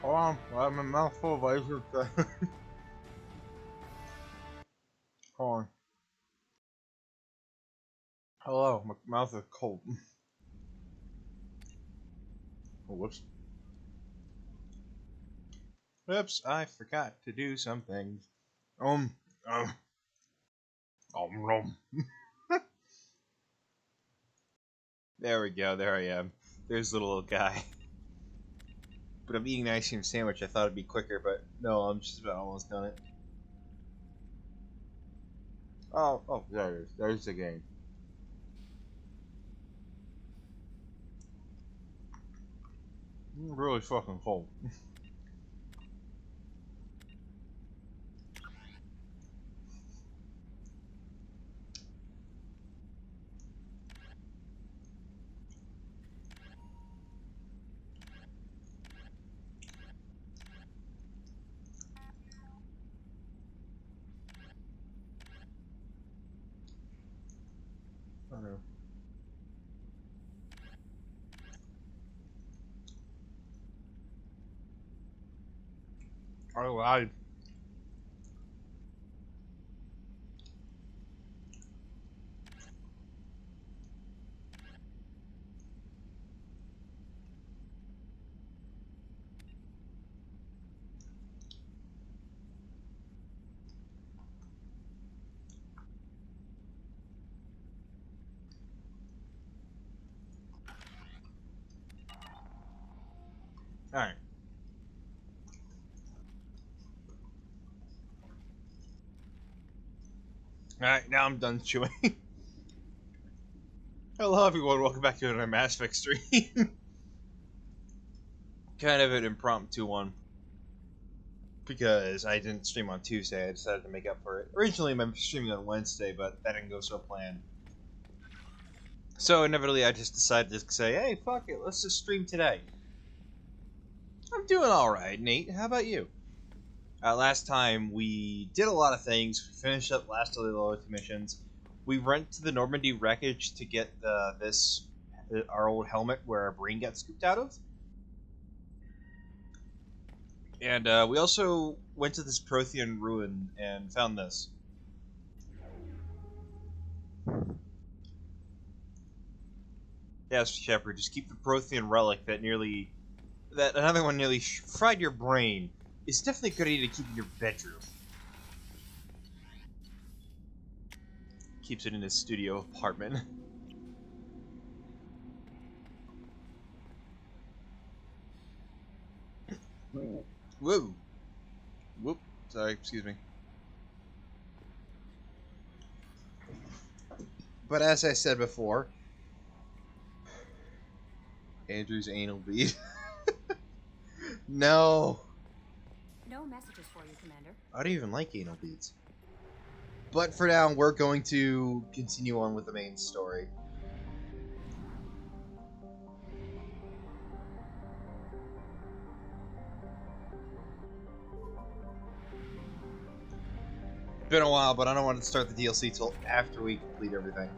Hold on, I have my mouth full of ice cream. Hold on. Hello, my mouth is cold. Oh, whoops. Oops, I forgot to do some things. Um, um, um. There we go, there I am. There's the little guy. But I'm eating an ice cream sandwich. I thought it'd be quicker, but no, I'm just about almost done it. Oh, there it is. There's the game. Really fucking cold. Okay. I lied. Alright. Alright, now I'm done chewing. Hello everyone, welcome back to another Mass Effect stream. Kind of an impromptu one. Because I didn't stream on Tuesday, I decided to make up for it. Originally I'm streaming on Wednesday, but that didn't go so planned. So inevitably I just decided to say, hey, fuck it, let's just stream today. I'm doing alright, Nate. How about you? Last time we did a lot of things. We finished up last of the loyalty missions. We went to the Normandy wreckage to get our old helmet where our brain got scooped out of. And we also went to this Prothean ruin and found this. Yes, Shepard, just keep the Prothean relic that another one nearly fried your brain. It's definitely a good idea to keep in your bedroom. Keeps it in his studio apartment. Whoa. Whoop. Sorry, excuse me. But as I said before, Andrew's anal bead. No. No messages for you, Commander. I don't even like anal beads. But for now, we're going to continue on with the main story. Been a while, but I don't want to start the DLC till after we complete everything.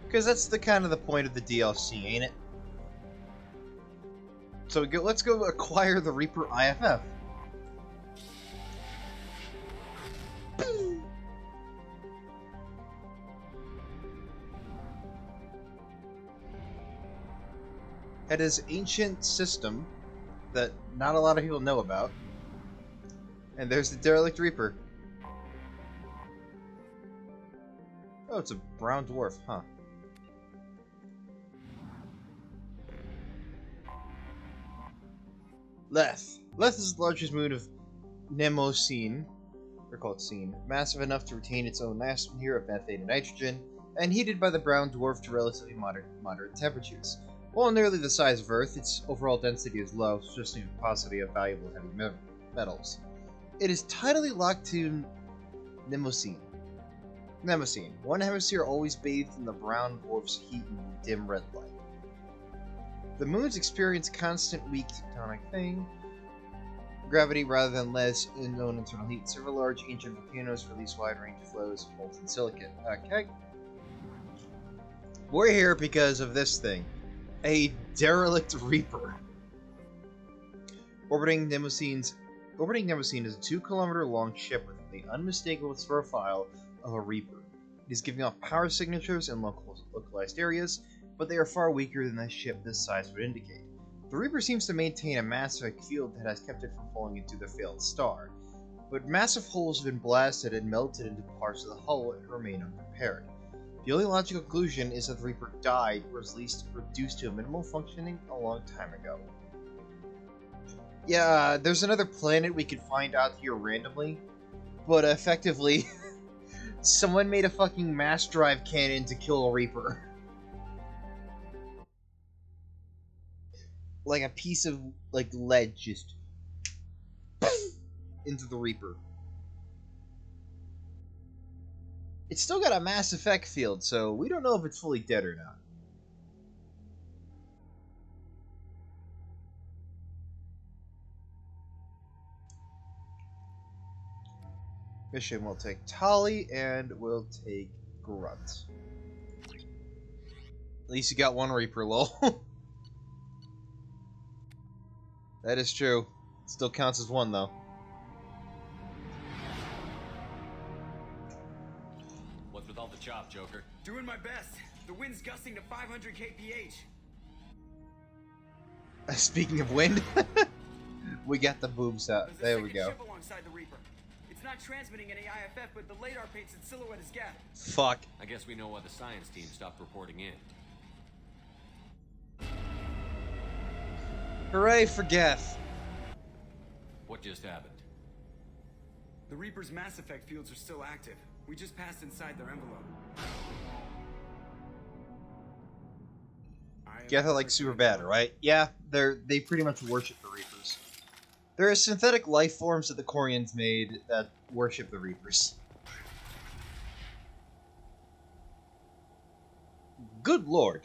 Because that's the kind of the point of the DLC, ain't it? So let's go acquire the Reaper IFF. It is an ancient system that not a lot of people know about. And there's the Derelict Reaper. Oh, it's a brown dwarf, huh? Leth. Leth is the largest moon of Mnemosyne, or called Scene, massive enough to retain its own atmosphere of methane and nitrogen, and heated by the brown dwarf to relatively moderate temperatures. While nearly the size of Earth, its overall density is low, suggesting the paucity of valuable heavy metals. It is tidally locked to Mnemosyne. One hemisphere always bathed in the brown dwarf's heat and dim red light. The moons experience constant weak tectonic gravity rather than less known internal heat. Several large ancient volcanoes release wide range of flows of molten silicate. Okay. We're here because of this thing. A Derelict Reaper. Orbiting Nemosine is a 2-kilometer-long ship with the unmistakable profile of a Reaper. It is giving off power signatures in localized areas, but they are far weaker than a ship this size would indicate. The Reaper seems to maintain a massive field that has kept it from falling into the failed star, but massive holes have been blasted and melted into parts of the hull and remain unrepaired. The only logical conclusion is that the Reaper died, or at least reduced to a minimal functioning a long time ago. Yeah, there's another planet we could find out here randomly, but effectively, someone made a fucking mass drive cannon to kill a Reaper. Like a piece of, like, lead just into the Reaper. It's still got a mass effect field, so we don't know if it's fully dead or not. Mission will take Tali, and we'll take Grunt. At least you got one Reaper, lol. That is true. Still counts as one, though. What's with all the chop, Joker? Doing my best. The wind's gusting to 500 kph. Speaking of wind, we got the boobs out. There's a There we second go. ship alongside the Reaper. It's not transmitting any IFF, but the radar paints its silhouette as gathered. Fuck. I guess we know why the science team stopped reporting in. Hooray for Geth. What just happened? The Reaper's mass effect fields are still active. We just passed inside their envelope. Geth are like super bad, right? Yeah, they pretty much worship the Reapers. There are synthetic life forms that the Quarians made that worship the Reapers. Good lord.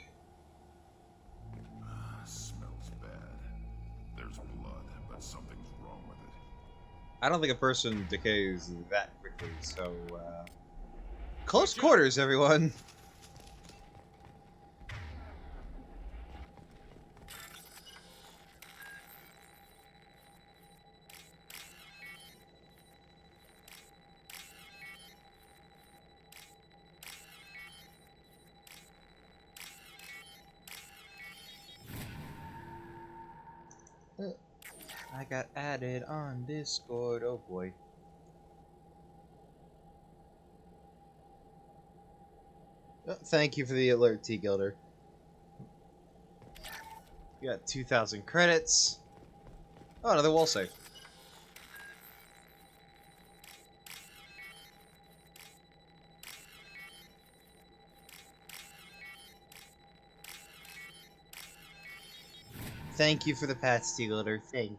Smells bad. There's blood, but something's wrong with it. I don't think a person decays that quickly, so, Close quarters, everyone. I got added on Discord, oh boy. Oh, thank you for the alert, T-Gilder. We got 2,000 credits. Oh, another wall safe. Thank you for the pats, T-Gilder. Thank you.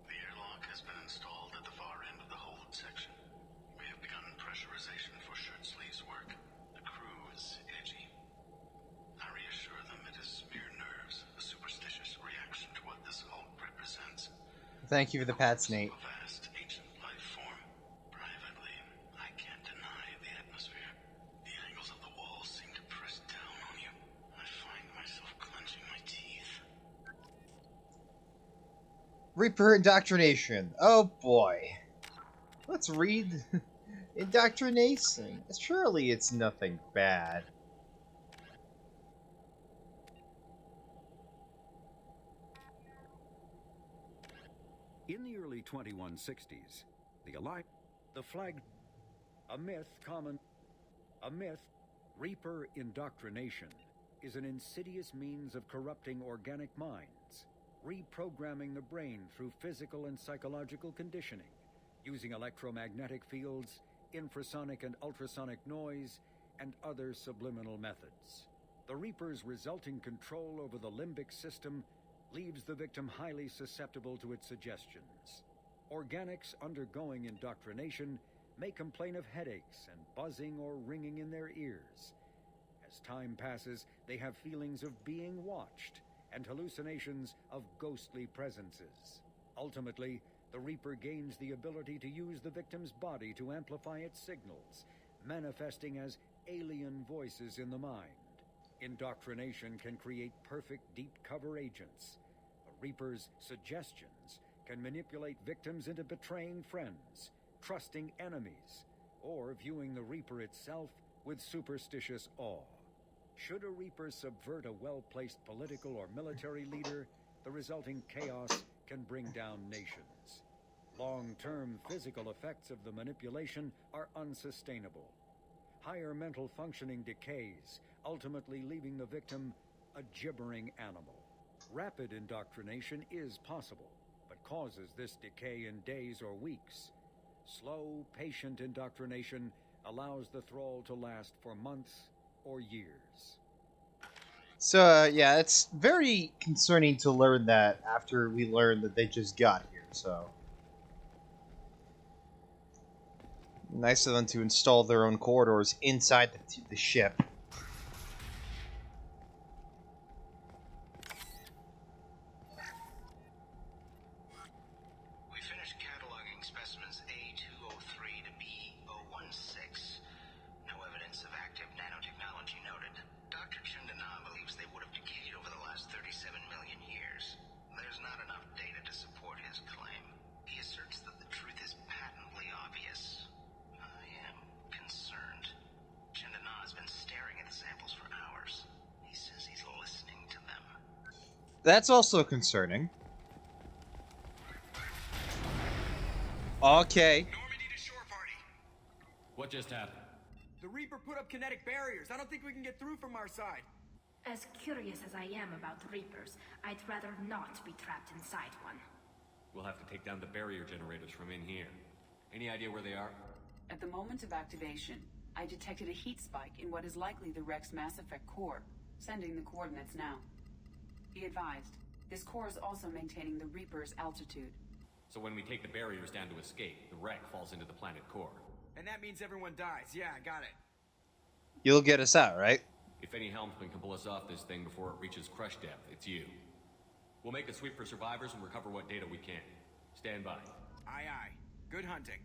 The airlock has been installed at the far end of the hold section. We have begun pressurization for shirt sleeves work. The crew is edgy. I reassure them it is mere nerves, a superstitious reaction to what this hold represents. Thank you for the pats, Nate. A vast, ancient life form. Privately, I can't deny the atmosphere. The angles of the walls seem to press down on you. I find myself clenching my teeth. Reaper indoctrination. Oh boy. Let's read indoctrination. Surely it's nothing bad. In the early 2160s, the flag, a myth, Reaper indoctrination is an insidious means of corrupting organic minds, reprogramming the brain through physical and psychological conditioning, using electromagnetic fields, infrasonic and ultrasonic noise, and other subliminal methods. The Reaper's resulting control over the limbic system leaves the victim highly susceptible to its suggestions. Organics undergoing indoctrination may complain of headaches and buzzing or ringing in their ears. As time passes, they have feelings of being watched and hallucinations of ghostly presences. Ultimately, the Reaper gains the ability to use the victim's body to amplify its signals, manifesting as alien voices in the mind. Indoctrination can create perfect deep cover agents. The Reaper's suggestions can manipulate victims into betraying friends, trusting enemies, or viewing the Reaper itself with superstitious awe. Should a Reaper subvert a well-placed political or military leader, the resulting chaos can bring down nations. Long-term physical effects of the manipulation are unsustainable. Higher mental functioning decays, ultimately leaving the victim a gibbering animal. Rapid indoctrination is possible, but causes this decay in days or weeks. Slow, patient indoctrination allows the thrall to last for months or years. So, yeah, it's very concerning to learn that after we learn that they just got here, so. Nice of them to install their own corridors inside the ship. We finished cataloging specimens A203 to B016. No evidence of active nanotechnology noted. Dr. Chandana believes they would have decayed over the last 37 million years. There's not enough data to support his claim. He asserts that the truth is patently obvious. I am concerned. Chandana has been staring at the samples for hours. He says he's listening to them. That's also concerning. Okay. Normandy to shore party. What just happened? The Reaper put up kinetic barriers. I don't think we can get through from our side. As curious as I am about Reapers, I'd rather not be trapped inside one. We'll have to take down the barrier generators from in here. Any idea where they are? At the moment of activation, I detected a heat spike in what is likely the Rex Mass Effect core, sending the coordinates now. Be advised, this core is also maintaining the Reaper's altitude. So when we take the barriers down to escape, the wreck falls into the planet core. And that means everyone dies. Yeah, I got it. You'll get us out, right? If any helmsman can pull us off this thing before it reaches crush depth, it's you. We'll make a sweep for survivors and recover what data we can. Stand by. Aye, aye. Good hunting.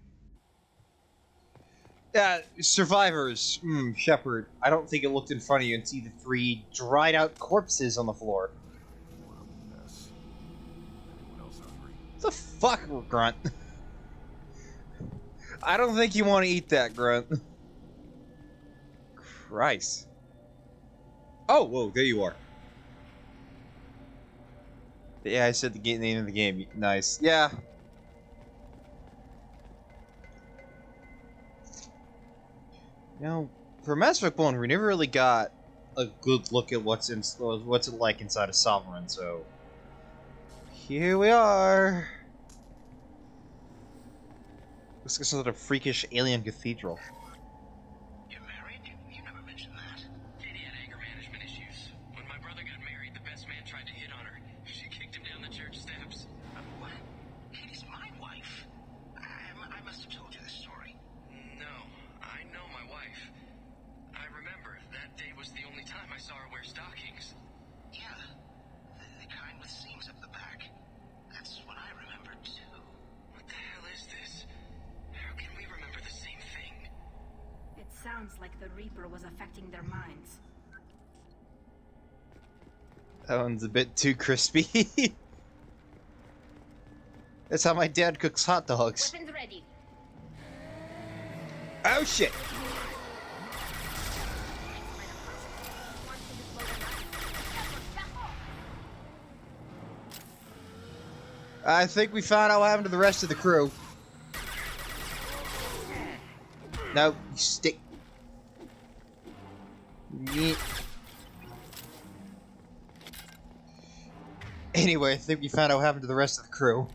Survivors. Shepard. I don't think it looked in front of you and see the 3 dried out corpses on the floor. Mess. Anyone else hungry? The fuck, Grunt? I don't think you want to eat that, Grunt. Christ. Oh, whoa, there you are. Yeah, I said the name of the game. Nice. Yeah. Now, for Mass Effect 1, we never really got a good look at what's it like inside a Sovereign, so here we are. Looks like some sort of freakish alien cathedral. You're married? You never mentioned that. Katie had anger management issues. When my brother got married, the best man tried to hit on her. She kicked him down the church steps. What? Katie's my wife. I must have told you this story. No, I know my wife. I remember that day was the only time I saw her wear stockings. Yeah. The kind with seams up the back. That's what I remember, too. What the hell is this? How can we remember the same thing? It sounds like the Reaper was affecting their minds. That one's a bit too crispy. That's how my dad cooks hot dogs. Weapons ready. Oh shit! I think we found out what happened to the rest of the crew. No, you stick. Yeet. Anyway, I think we found out what happened to the rest of the crew.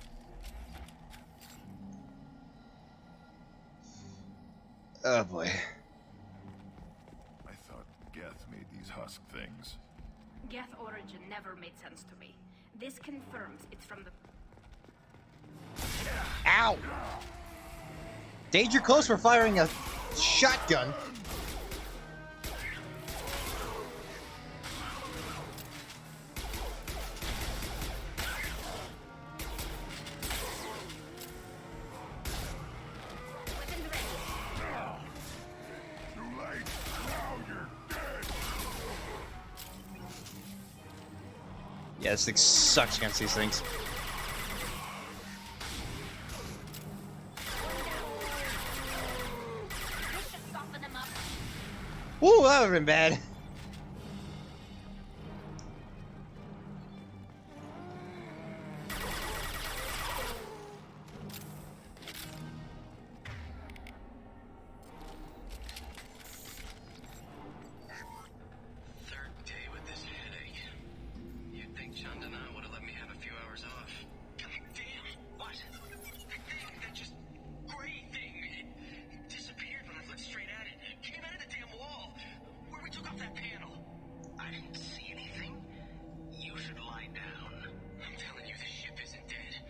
Oh boy. I thought Geth made these husk things. Geth origin never made sense to me. This confirms it's from the... Ow! Danger close for firing a shotgun. Weapons ready. Too late. Now you're dead. Yeah, this thing sucks against these things. Ooh, that would've been bad. Third day with this headache. You'd think Chandana would have let me have a few hours off. God damn! What? The thing, that just gray thing. It disappeared when I looked straight at it. It came out of the damn wall. Where we took off that panel. I didn't see anything. You should lie down. I'm telling you, the ship isn't dead.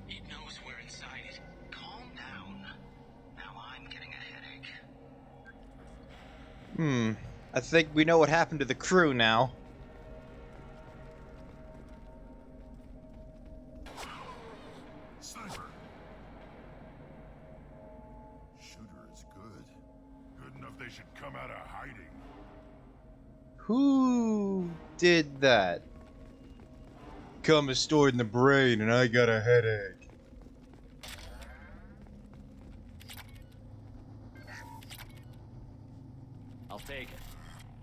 It knows we're inside it. Calm down. Now I'm getting a headache. I think we know what happened to the crew now. Sniper. Shooter is good. Good enough they should come out of hiding. Who did that? Cum is stored in the brain and I got a headache. I'll take it.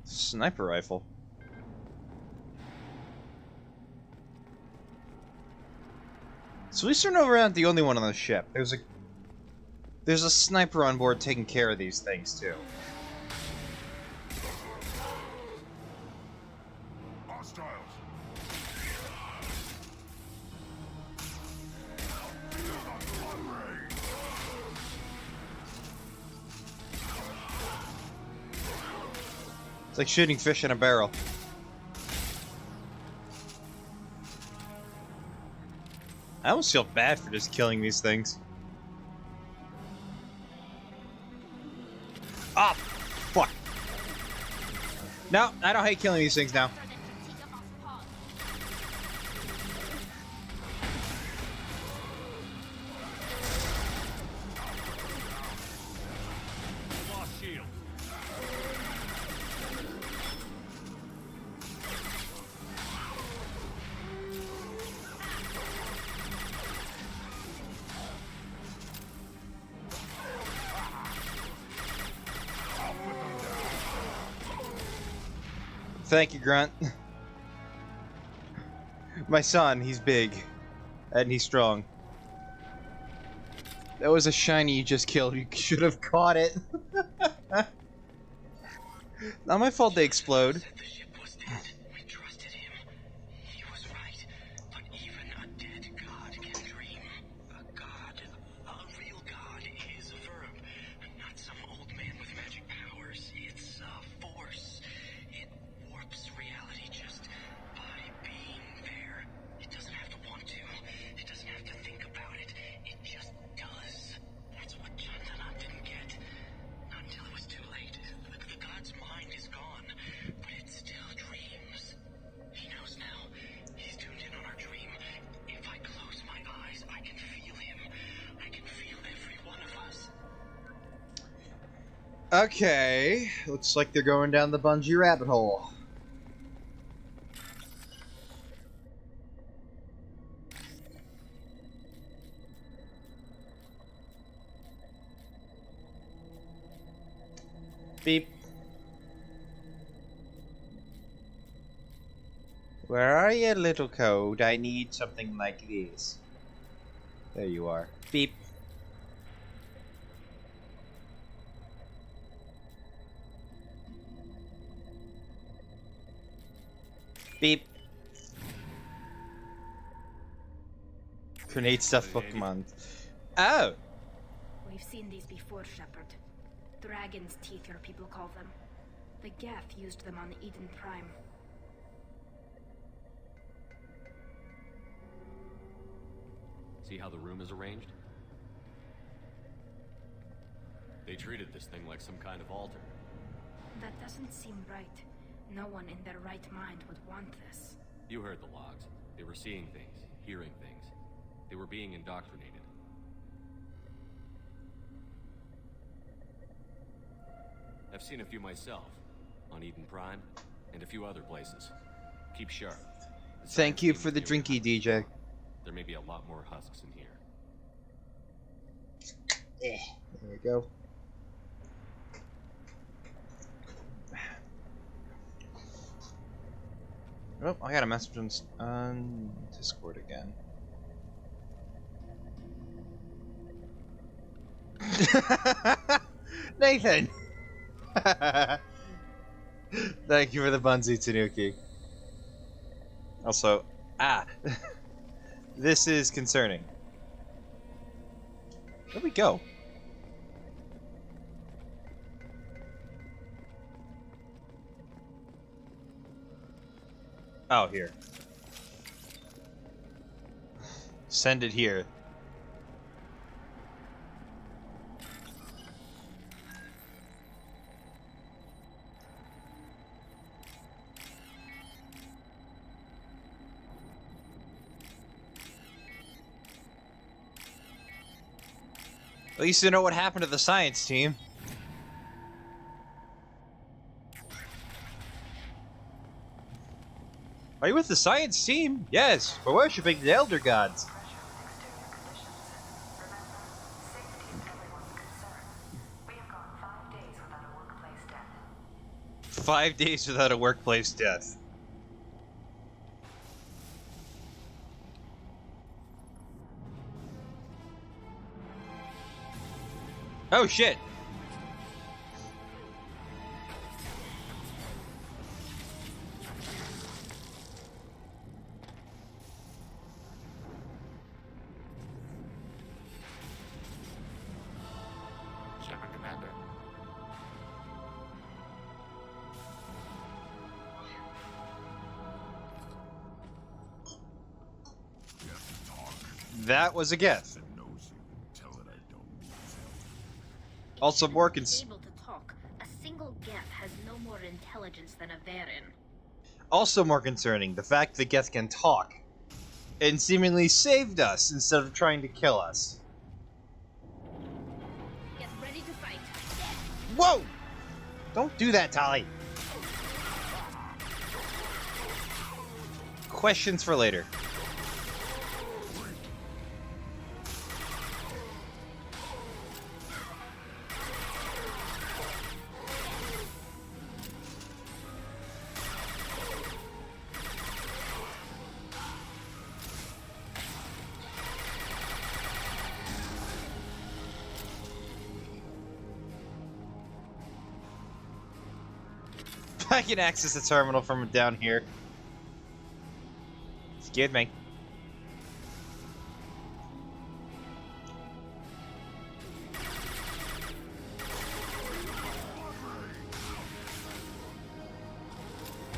Sniper rifle. So at least we're not the only one on the ship. There's a sniper on board taking care of these things too. Hostiles. It's like shooting fish in a barrel. I almost feel bad for just killing these things. Ah, fuck. No, I don't hate killing these things now. Lost shield. Thank you, Grunt. My son, he's big. And he's strong. That was a shiny you just killed. You should have caught it. Not my fault they explode. Said the ship was dead. We trusted him. He was right. But even a dead god can dream. A god, a real god, is a verb. Not some old man with magic powers. It's a force. It warps reality just by being there. It doesn't have to want to. It doesn't have to think about it. It just does. That's what Chandana didn't get. Not until it was too late. The god's mind is gone, but it still dreams. He knows now. He's tuned in on our dream. If I close my eyes, I can feel him. I can feel every one of us. Okay. Looks like they're going down the Bungie rabbit hole. Beep. Where are you, little code? I need something like this. There you are. Beep. Beep. Grenade stuff Pokemon. Oh! We've seen these before, Shepard. Dragon's teeth, your people call them. The Geth used them on Eden Prime. See how the room is arranged? They treated this thing like some kind of altar. That doesn't seem right. No one in their right mind would want this. You heard the logs. They were seeing things, hearing things. They were being indoctrinated. I've seen a few myself, on Eden Prime, and a few other places. Keep sharp. Thank you for the drinky, DJ. There may be a lot more husks in here. There we go. Oh, I got a message on Discord again. Nathan! Thank you for the Bunzi Tanuki. Also, this is concerning. Where'd we go? Oh, here. Send it here. At least you know what happened to the science team. Are you with the science team? Yes, we're worshipping the Elder Gods. Five days without a workplace death. Oh shit! Shepard Commander. That was a Geth. Also, more able to talk. A single Geth has no more intelligence than a Varen. Also more concerning, the fact that Geth can talk and seemingly saved us instead of trying to kill us. Get ready to fight. Whoa! Don't do that, Tali. Questions for later. I can access the terminal from down here. Excuse me.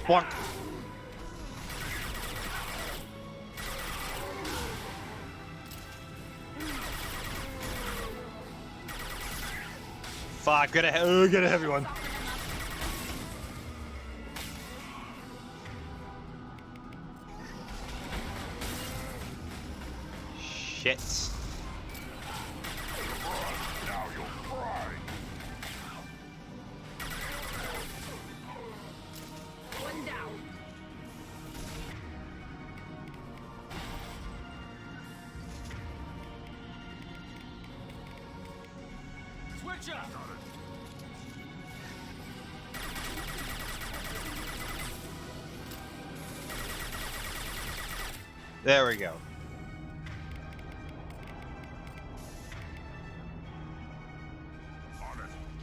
Bonk. Fuck, get a heavy one. Shit. One down. Switch up! There we go.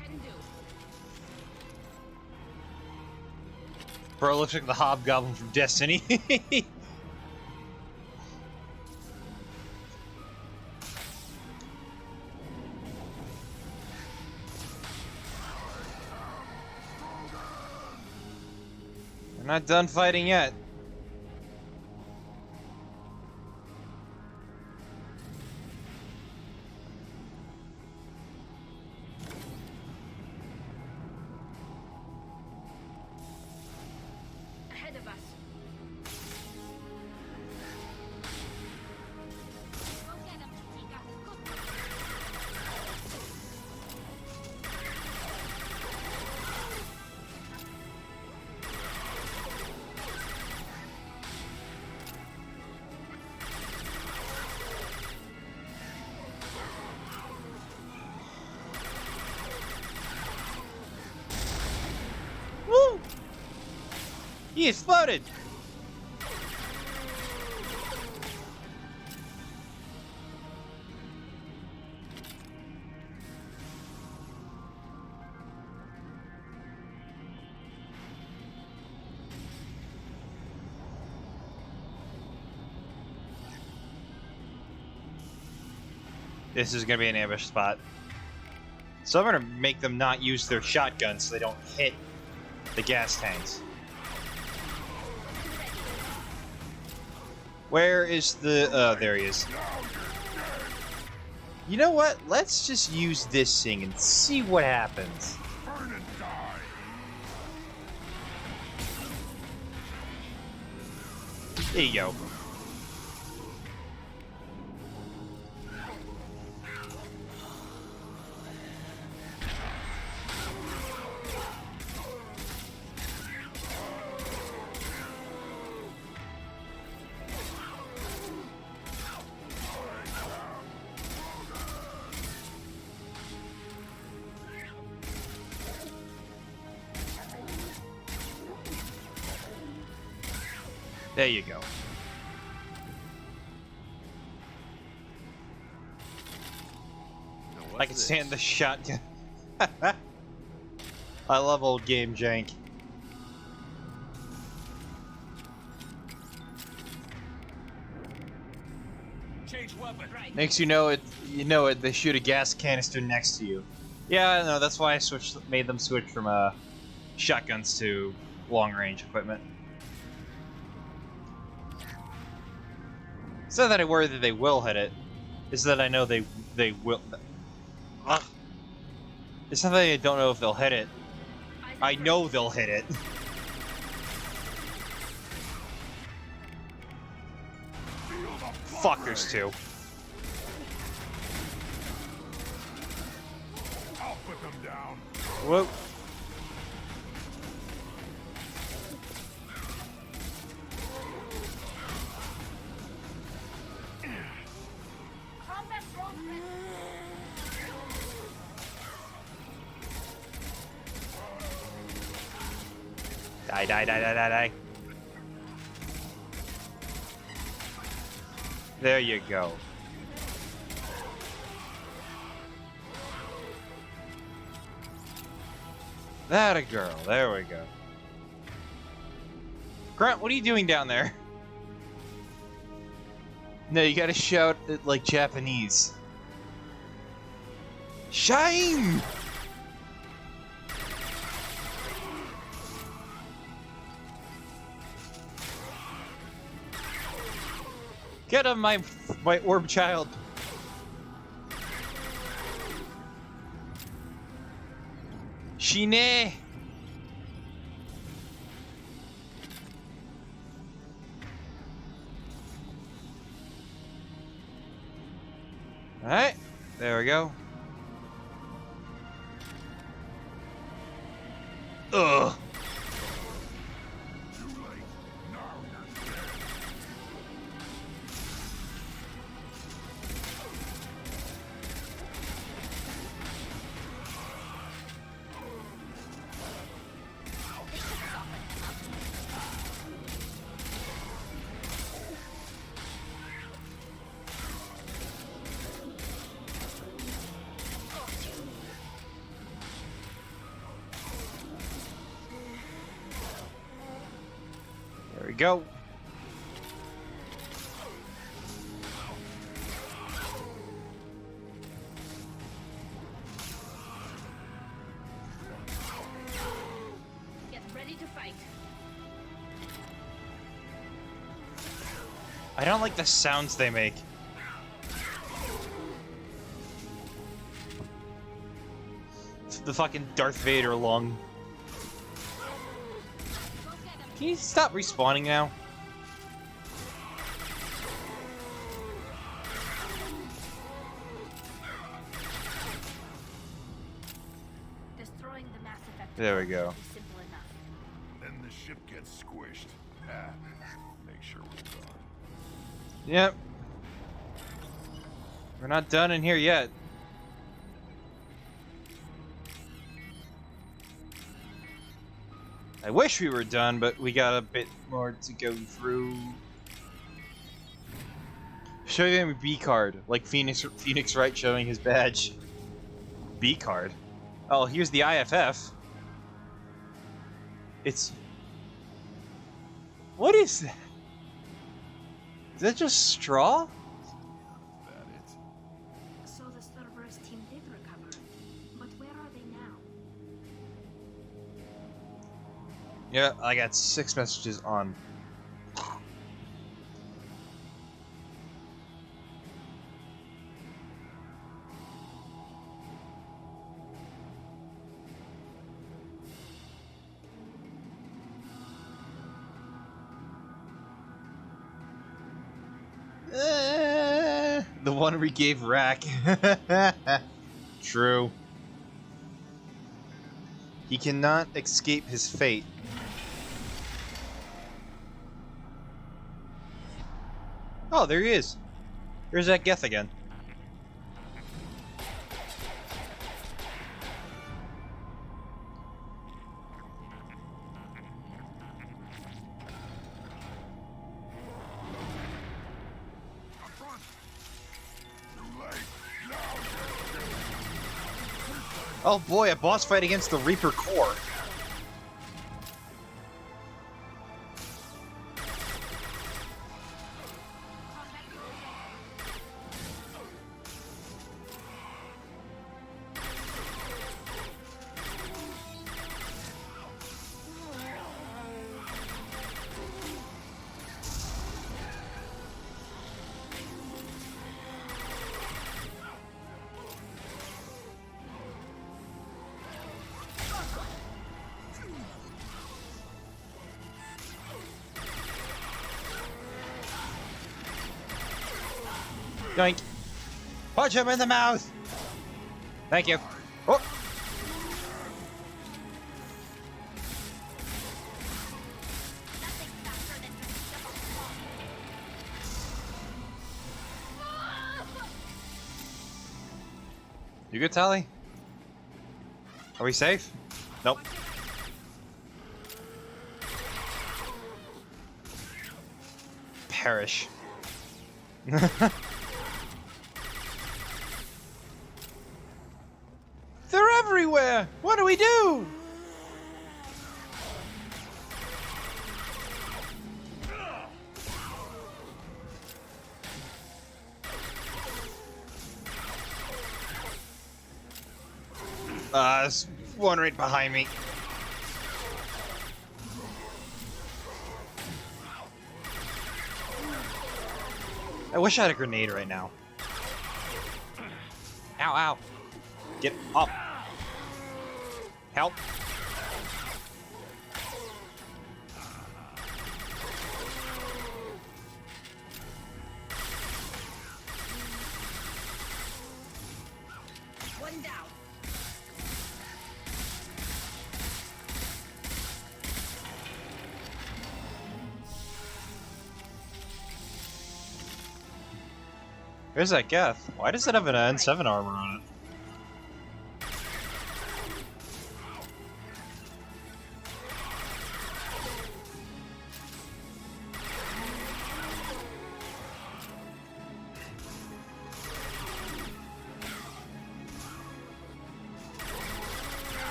Can do. Bro looks like the Hobgoblin from Destiny. We're not done fighting yet. Ahead of us. Go get him, Chica. Go. He exploded! This is gonna be an ambush spot. So I'm gonna make them not use their shotguns so they don't hit the gas tanks. Where is the... there he is. You know what? Let's just use this thing and see what happens. Burn and die. There you go. There you go. I can stand the shotgun. I love old game jank. Change weapon. Right. Next you know it, they shoot a gas canister next to you. Yeah, no, that's why I made them switch from shotguns to long range equipment. It's not that I worry that they will hit it. It's that I know they will. Ugh. It's not that I don't know if they'll hit it. I know they'll hit it. Fuck, there's two. I'll put them down. Whoop. Die, die, die, die, die, die. There you go. That a girl. There we go. Grunt, what are you doing down there? No, you gotta shout it like Japanese. Shine! Get him, my orb child. Shine. Alright, there we go. Ugh. There we go. Get ready to fight. I don't like the sounds they make. The fucking Darth Vader lung. Can you stop respawning now? Destroying the Mass Effect There we go. is simple enough. Then the ship gets squished. Ah, make sure we're done. Yep. We're not done in here yet. I wish we were done, but we got a bit more to go through. Show him a B card, like Phoenix Wright showing his badge. B card? Oh, here's the IFF. It's... What is that? Is that just straw? So the Cerberus team did recover, but where are they now? Yeah, I got 6 messages on. The one we gave Rack. True. He cannot escape his fate. Oh, there he is. There's that Geth again. Oh boy, a boss fight against the Reaper Core. Yoink. Punch him in the mouth! Thank you. Oh! You good, Tally? Are we safe? Nope. Perish. They're everywhere! What do we do? There's one right behind me. I wish I had a grenade right now. Ow, ow. Get up. Help. One down. Where's that Geth? Why does it have an N7 armor on it?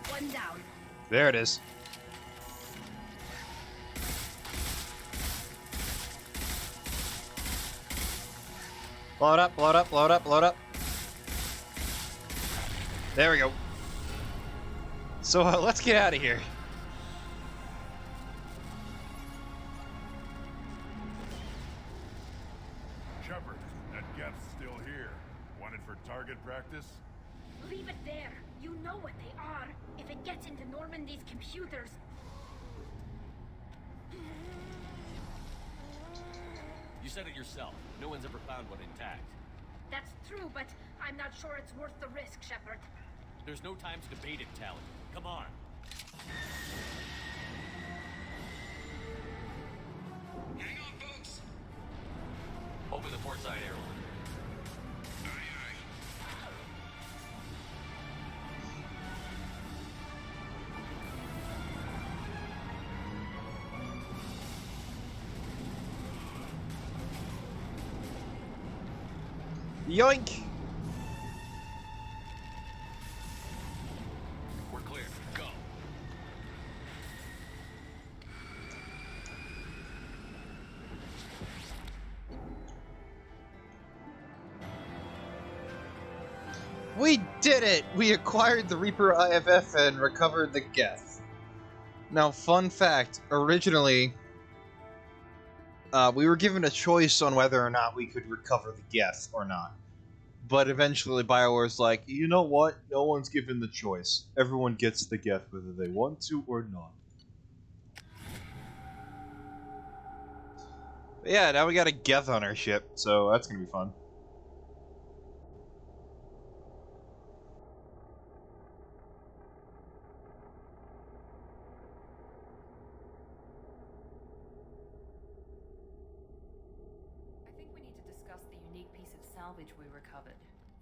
One down. There it is. Blow it up, blow it up, blow it up, blow it up. There we go. So let's get out of here. Shepard, that Geth's still here. Wanted for target practice? Leave it there. You know what they are. If it gets into Normandy's computers... You said it yourself. No one's ever found one intact. That's true, but I'm not sure it's worth the risk, Shepard. There's no time to debate it, Tally. Come on. Hang on, folks. Open the port side airlock. Yoink! We're clear. Go. We did it! We acquired the Reaper IFF and recovered the Geth. Now, fun fact, originally, we were given a choice on whether or not we could recover the Geth or not. But eventually BioWare's like, you know what? No one's given the choice. Everyone gets the Geth whether they want to or not. But yeah, now we got a Geth on our ship, so that's gonna be fun. Salvage we recovered.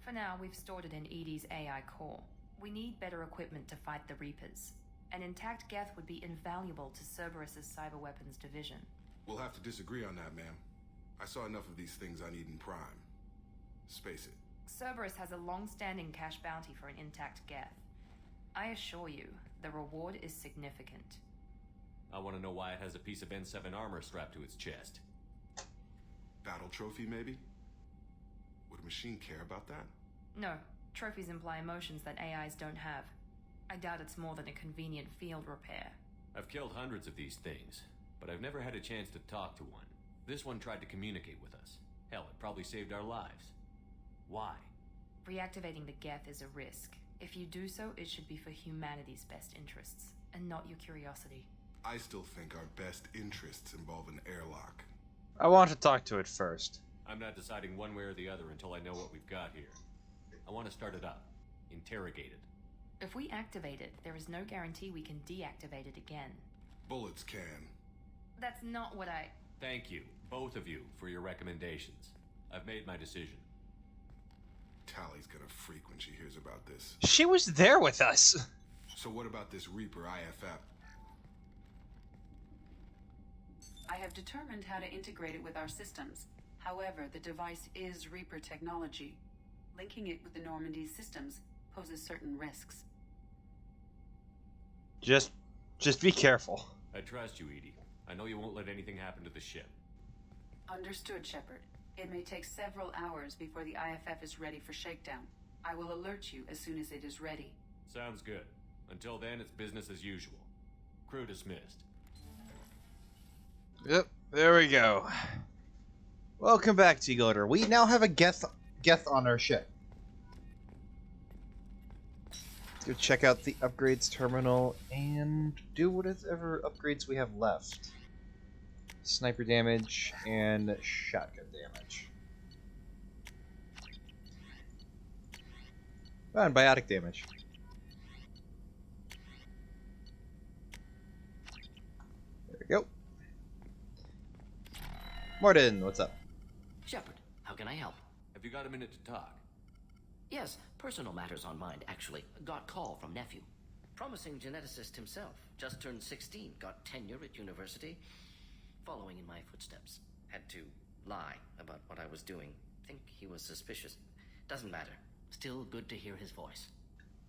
For now, we've stored it in EDI's AI core. We need better equipment to fight the Reapers. An intact Geth would be invaluable to Cerberus's cyber weapons division. We'll have to disagree on that, ma'am. I saw enough of these things on Eden Prime. Space it. Cerberus has a long-standing cash bounty for an intact Geth. I assure you, the reward is significant. I want to know why it has a piece of N7 armor strapped to its chest. Battle trophy, maybe? Would a machine care about that? No. Trophies imply emotions that AIs don't have. I doubt it's more than a convenient field repair. I've killed hundreds of these things, but I've never had a chance to talk to one. This one tried to communicate with us. Hell, it probably saved our lives. Why? Reactivating the Geth is a risk. If you do so, it should be for humanity's best interests, and not your curiosity. I still think our best interests involve an airlock. I want to talk to it first. I'm not deciding one way or the other until I know what we've got here. I want to start it up. Interrogate it. If we activate it, there is no guarantee we can deactivate it again. Bullets can. That's not what I... Thank you, both of you, for your recommendations. I've made my decision. Tally's gonna freak when she hears about this. She was there with us! So what about this Reaper IFF? I have determined how to integrate it with our systems. However, the device is Reaper technology. Linking it with the Normandy's systems poses certain risks. Just be careful. I trust you, EDI. I know you won't let anything happen to the ship. Understood, Shepard. It may take several hours before the IFF is ready for shakedown. I will alert you as soon as it is ready. Sounds good. Until then, it's business as usual. Crew dismissed. Yep, there we go. Welcome back, T-Goater. We now have a Geth on our ship. Let's go check out the upgrades terminal and do whatever upgrades we have left. Sniper damage and shotgun damage. Oh, and biotic damage. There we go. Martin, what's up? Shepard, how can I help? Have you got a minute to talk? Yes, personal matters on mind, actually. Got call from nephew. Promising geneticist himself. Just turned 16, got tenure at university. Following in my footsteps. Had to lie about what I was doing. Think he was suspicious. Doesn't matter. Still good to hear his voice.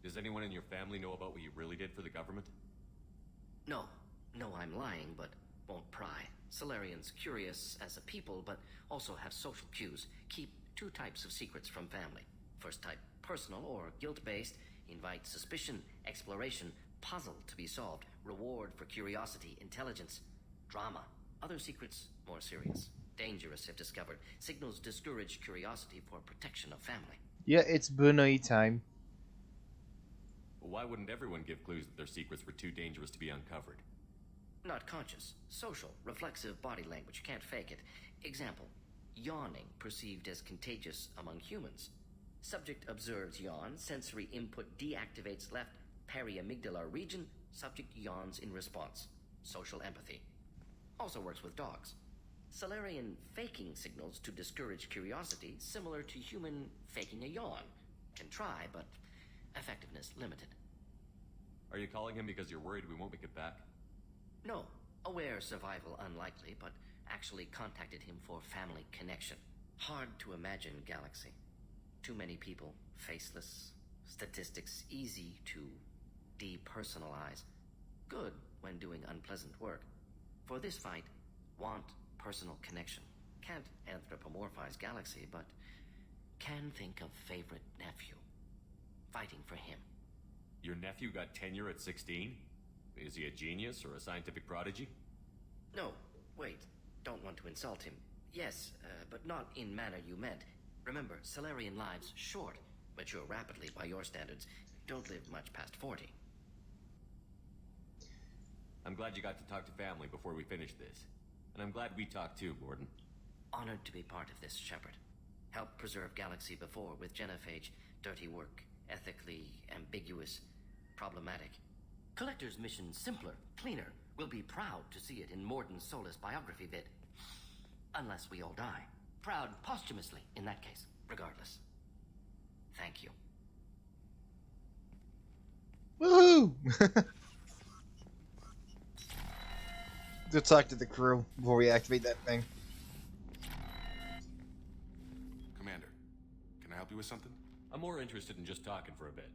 Does anyone in your family know about what you really did for the government? No. No, I'm lying, but won't pry. Solarians curious as a people, but also have social cues. Keep two types of secrets from family. First type, personal or guilt-based. Invite suspicion, exploration, puzzle to be solved. Reward for curiosity, intelligence, drama. Other secrets, more serious. Dangerous if discovered. Signals discourage curiosity for protection of family. Yeah, it's Bunai time. But why wouldn't everyone give clues that their secrets were too dangerous to be uncovered? Not conscious. Social, reflexive body language. Can't fake it. Example. Yawning perceived as contagious among humans. Subject observes yawn. Sensory input deactivates left periamygdalar region. Subject yawns in response. Social empathy. Also works with dogs. Salarian faking signals to discourage curiosity, similar to human faking a yawn. Can try, but effectiveness limited. Are you calling him because you're worried we won't make it back? No. Aware survival unlikely, but actually contacted him for family connection. Hard to imagine galaxy. Too many people, faceless, statistics easy to depersonalize. Good when doing unpleasant work. For this fight, want personal connection. Can't anthropomorphize galaxy, but can think of favorite nephew. Fighting for him. Your nephew got tenure at 16? Is he a genius or a scientific prodigy? No, wait. Don't want to insult him. Yes, but not in manner you meant. Remember, Salarian lives short. Mature rapidly by your standards. Don't live much past 40. I'm glad you got to talk to family before we finish this. And I'm glad we talked too, Gordon. Honored to be part of this, Shepard. Helped preserve Galaxy before with Genophage. Dirty work. Ethically ambiguous. Problematic. Collector's mission simpler, cleaner. We'll be proud to see it in Mordin Solus biography vid. Unless we all die. Proud posthumously, in that case. Regardless. Thank you. Woohoo! Let's talk to the crew before we activate that thing. Commander, can I help you with something? I'm more interested in just talking for a bit.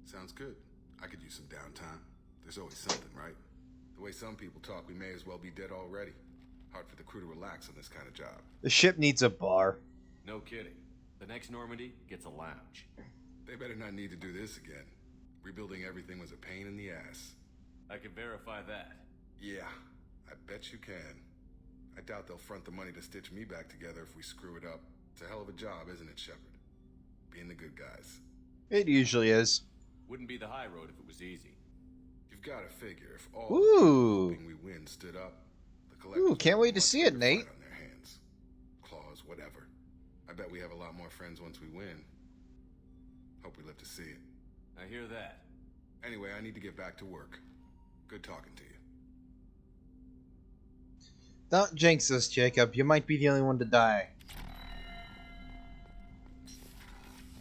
Sounds good. I could use some downtime. There's always something, right? The way some people talk, we may as well be dead already. Hard for the crew to relax on this kind of job. The ship needs a bar. No kidding. The next Normandy gets a lounge. They better not need to do this again. Rebuilding everything was a pain in the ass. I can verify that. Yeah, I bet you can. I doubt they'll front the money to stitch me back together if we screw it up. It's a hell of a job, isn't it, Shepard? Being the good guys. It usually is. Wouldn't be the high road if it was easy. You've got to figure if all Ooh. the people hoping we win stood up, the collectors Ooh, can't wait to would see want it, to fight Nate. on their hands. Claws, whatever. I bet we have a lot more friends once we win. Hope we live to see it. I hear that. Anyway, I need to get back to work. Good talking to you. Don't jinx us, Jacob. You might be the only one to die.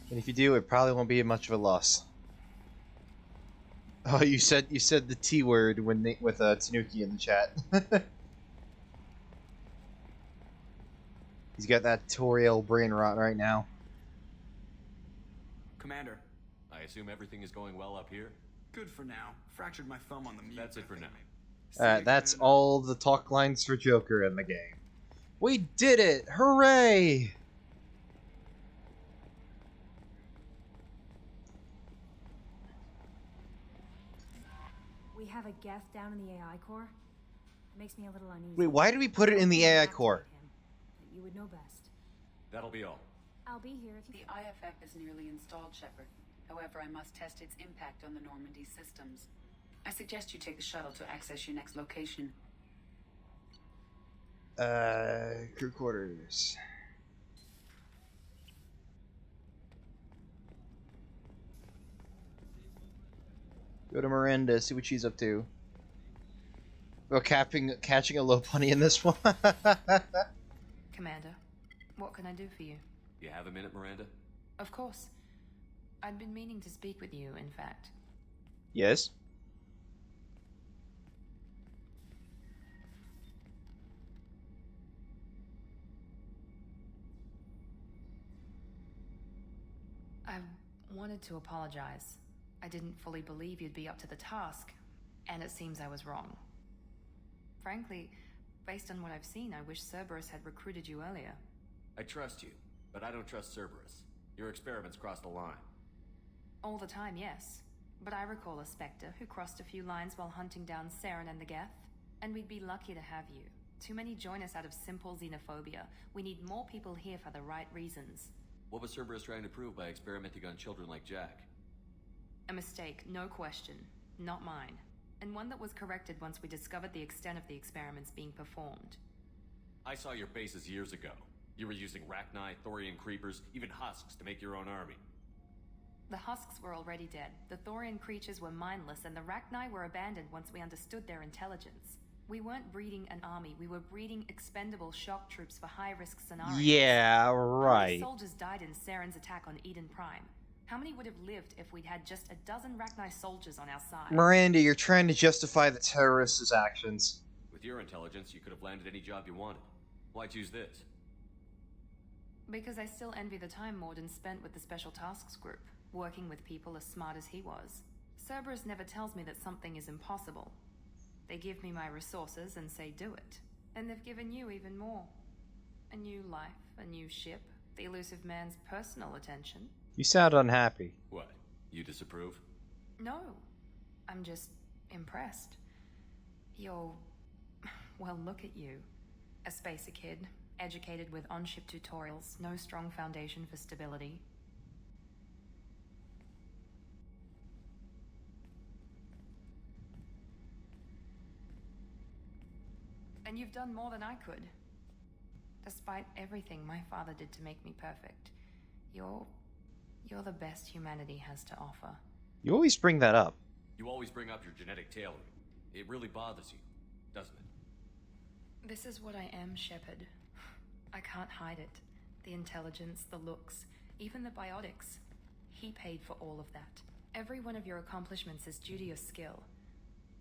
And if you do, it probably won't be much of a loss. Oh, you said the T word when with Tanuki in the chat. He's got that Toriel brain rot right now. Commander. I assume everything is going well up here? Good for now. Fractured my thumb on the mute. That's it for now. That's all the talk lines for Joker in the game. We did it! Hooray! We have a Geth down in the AI core. It makes me a little uneasy. Wait, why did we put it in the AI core? You would know best. That'll be all. I'll be here if you... The IFF is nearly installed, Shepard. However, I must test its impact on the Normandy systems. I suggest you take the shuttle to access your next location. Crew quarters. Go to Miranda, see what she's up to. Well, catching a low bunny in this one. Commander, what can I do for you? You have a minute, Miranda? Of course. I'd been meaning to speak with you, in fact. Yes? I wanted to apologize. I didn't fully believe you'd be up to the task, and it seems I was wrong. Frankly, based on what I've seen, I wish Cerberus had recruited you earlier. I trust you, but I don't trust Cerberus. Your experiments crossed the line. All the time, yes. But I recall a Spectre who crossed a few lines while hunting down Saren and the Geth. And we'd be lucky to have you. Too many join us out of simple xenophobia. We need more people here for the right reasons. What was Cerberus trying to prove by experimenting on children like Jack? A mistake, no question. Not mine. And one that was corrected once we discovered the extent of the experiments being performed. I saw your bases years ago. You were using Rachni, Thorian creepers, even husks to make your own army. The husks were already dead, the Thorian creatures were mindless, and the Rachni were abandoned once we understood their intelligence. We weren't breeding an army, we were breeding expendable shock troops for high-risk scenarios. Yeah, How many right. soldiers died in Saren's attack on Eden Prime? How many would have lived if we'd had just a dozen Rachni soldiers on our side? Miranda, you're trying to justify the terrorists' actions. With your intelligence, you could have landed any job you wanted. Why choose this? Because I still envy the time Morden spent with the Special Tasks Group, working with people as smart as he was. Cerberus never tells me that something is impossible. They give me my resources and say do it. And they've given you even more. A new life, a new ship, the elusive man's personal attention. You sound unhappy. What? You disapprove? No. I'm just impressed. You're... well, look at you. A spacer kid, educated with on-ship tutorials, no strong foundation for stability. And you've done more than I could. Despite everything my father did to make me perfect, you're the best humanity has to offer. You always bring that up. You always bring up your genetic tailoring. It really bothers you, doesn't it? This is what I am, Shepard. I can't hide it. The intelligence, the looks, even the biotics. He paid for all of that. Every one of your accomplishments is due to your skill.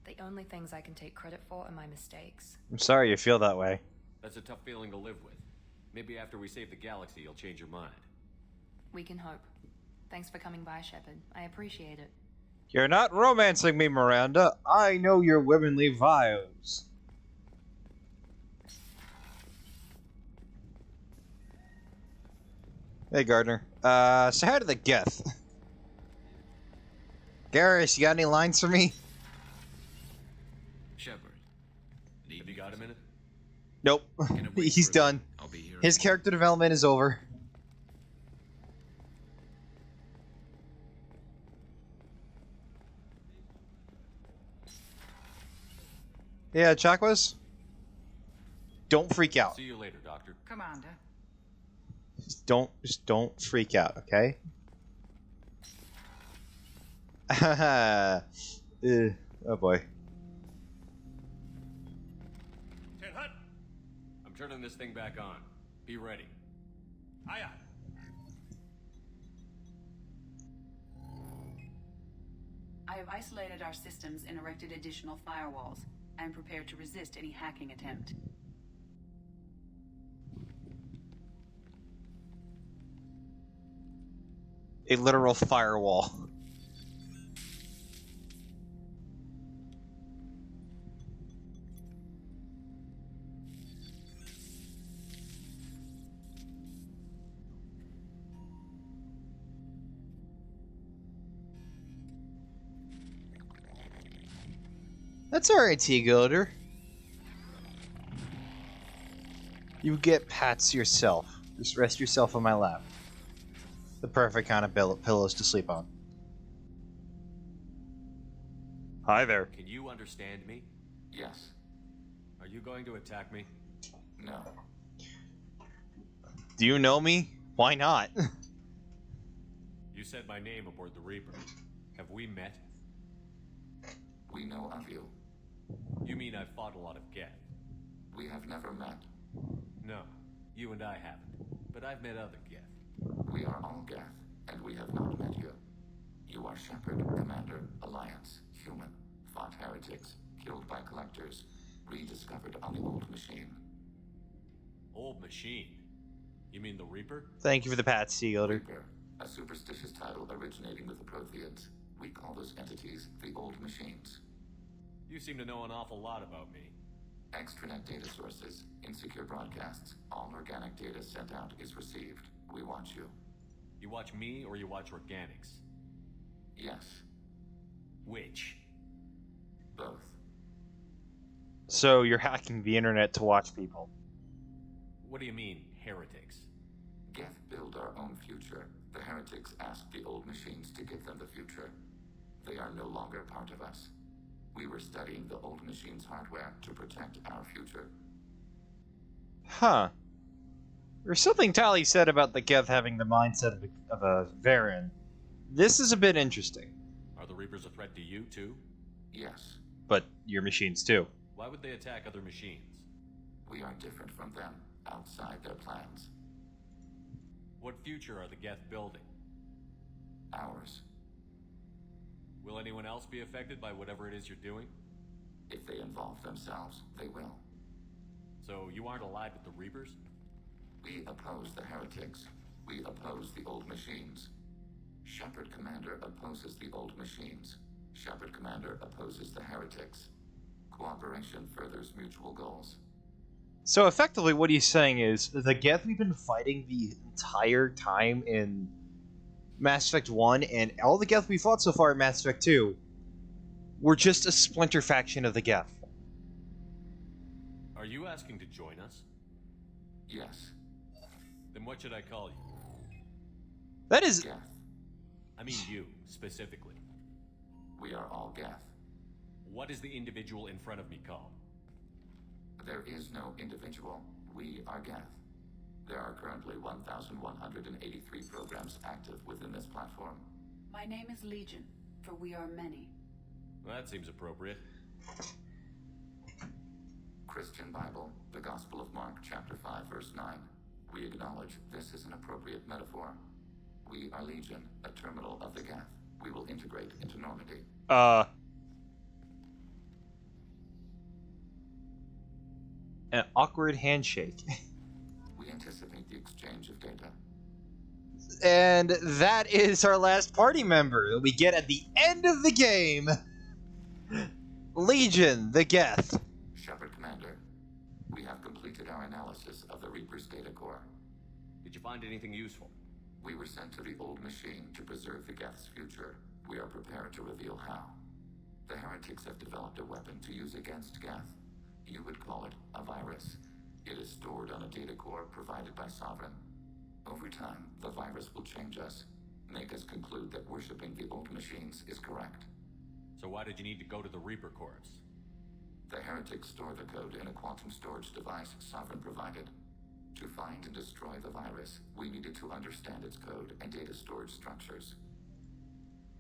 The only things I can take credit for are my mistakes. I'm sorry you feel that way. That's a tough feeling to live with. Maybe after we save the galaxy, you'll change your mind. We can hope. Thanks for coming by, Shepard. I appreciate it. You're not romancing me, Miranda. I know your womanly vibes. Hey, Gardner. Say hi to the Geth. Garrus, you got any lines for me? Shepard, you got a minute? Nope. He's done. I'll be here. His character development is over. Yeah, Chakwas? Don't freak out. See you later, Doctor. Commander. Just don't freak out, okay? Oh boy. I'm turning this thing back on. Be ready. Aye, aye. I have isolated our systems and erected additional firewalls. I am prepared to resist any hacking attempt. A literal firewall. That's alright, T-Gilder. You get pats yourself. Just rest yourself on my lap. The perfect kind of pillows to sleep on. Hi there. Can you understand me? Yes. Are you going to attack me? No. Do you know me? Why not? You said my name aboard the Reaper. Have we met? We know of you. You mean I've fought a lot of Geth? We have never met. No, you and I haven't. But I've met other Geth. We are all Geth, and we have not met you. You are Shepard, Commander, Alliance, human, fought heretics, killed by collectors, rediscovered on the old machine. Old machine? You mean the Reaper? Thank you for the pats, T-Gilder. Reaper, a superstitious title originating with the Protheans. We call those entities the old machines. You seem to know an awful lot about me. Extranet data sources, insecure broadcasts, all organic data sent out is received. We watch you. You watch me or you watch organics? Yes. Which? Both. So you're hacking the internet to watch people. What do you mean, heretics? Geth build our own future. The heretics ask the old machines to give them the future. They are no longer part of us. We were studying the old machine's hardware to protect our future. Huh. There's something Tali said about the Geth having the mindset of a Varen. This is a bit interesting. Are the Reapers a threat to you, too? Yes. But your machines, too. Why would they attack other machines? We are different from them, outside their plans. What future are the Geth building? Ours. Will anyone else be affected by whatever it is you're doing? If they involve themselves, they will. So you aren't allied with the Reapers? We oppose the heretics. We oppose the old machines. Shepard Commander opposes the old machines. Shepard Commander opposes the heretics. Cooperation furthers mutual goals. So effectively what he's saying is, the Geth we've been fighting the entire time in Mass Effect 1, and all the Geth we fought so far in Mass Effect 2, were just a splinter faction of the Geth. Are you asking to join us? Yes. Then what should I call you? That is... Geth. I mean you, specifically. We are all Geth. What is the individual in front of me called? There is no individual. We are Geth. There are currently 1,183 programs active within this platform. My name is Legion, for we are many. Well, that seems appropriate. Christian Bible, the Gospel of Mark, chapter 5, verse 9. We acknowledge this is an appropriate metaphor. We are Legion, a terminal of the Geth. We will integrate into Normandy. An awkward handshake. We anticipate the exchange of data. And that is our last party member that we get at the end of the game. Legion, the Geth. Shepard Commander, we have completed our analysis of the Reaper's data core. Did you find anything useful? We were sent to the old machine to preserve the Geth's future. We are prepared to reveal how. The heretics have developed a weapon to use against Geth. You would call it a virus. It is stored on a data core provided by Sovereign. Over time, the virus will change us, make us conclude that worshipping the old machines is correct. So why did you need to go to the Reaper cores? The heretics store the code in a quantum storage device Sovereign provided. To find and destroy the virus, we needed to understand its code and data storage structures.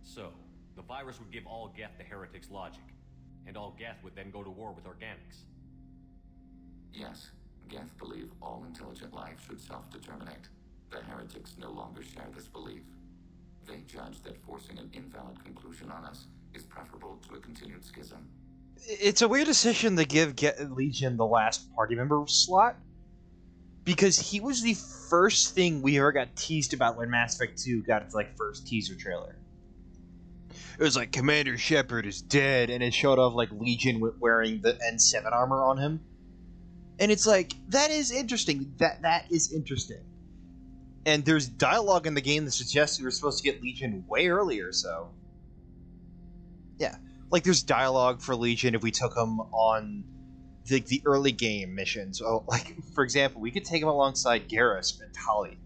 So, the virus would give all Geth the heretics' logic, and all Geth would then go to war with organics. Yes, Geth believe all intelligent life should self-determinate. The heretics no longer share this belief. They judge that forcing an invalid conclusion on us is preferable to a continued schism. It's a weird decision to give Legion the last party member slot, because he was the first thing we ever got teased about when Mass Effect 2 got its first teaser trailer. It was like, Commander Shepard is dead, and it showed off Legion wearing the N7 armor on him. And it's like, that is interesting. That is interesting. And there's dialogue in the game that suggests we were supposed to get Legion way earlier, so... Yeah. There's dialogue for Legion if we took him on the early game missions. So, for example, we could take him alongside Garrus and Tali.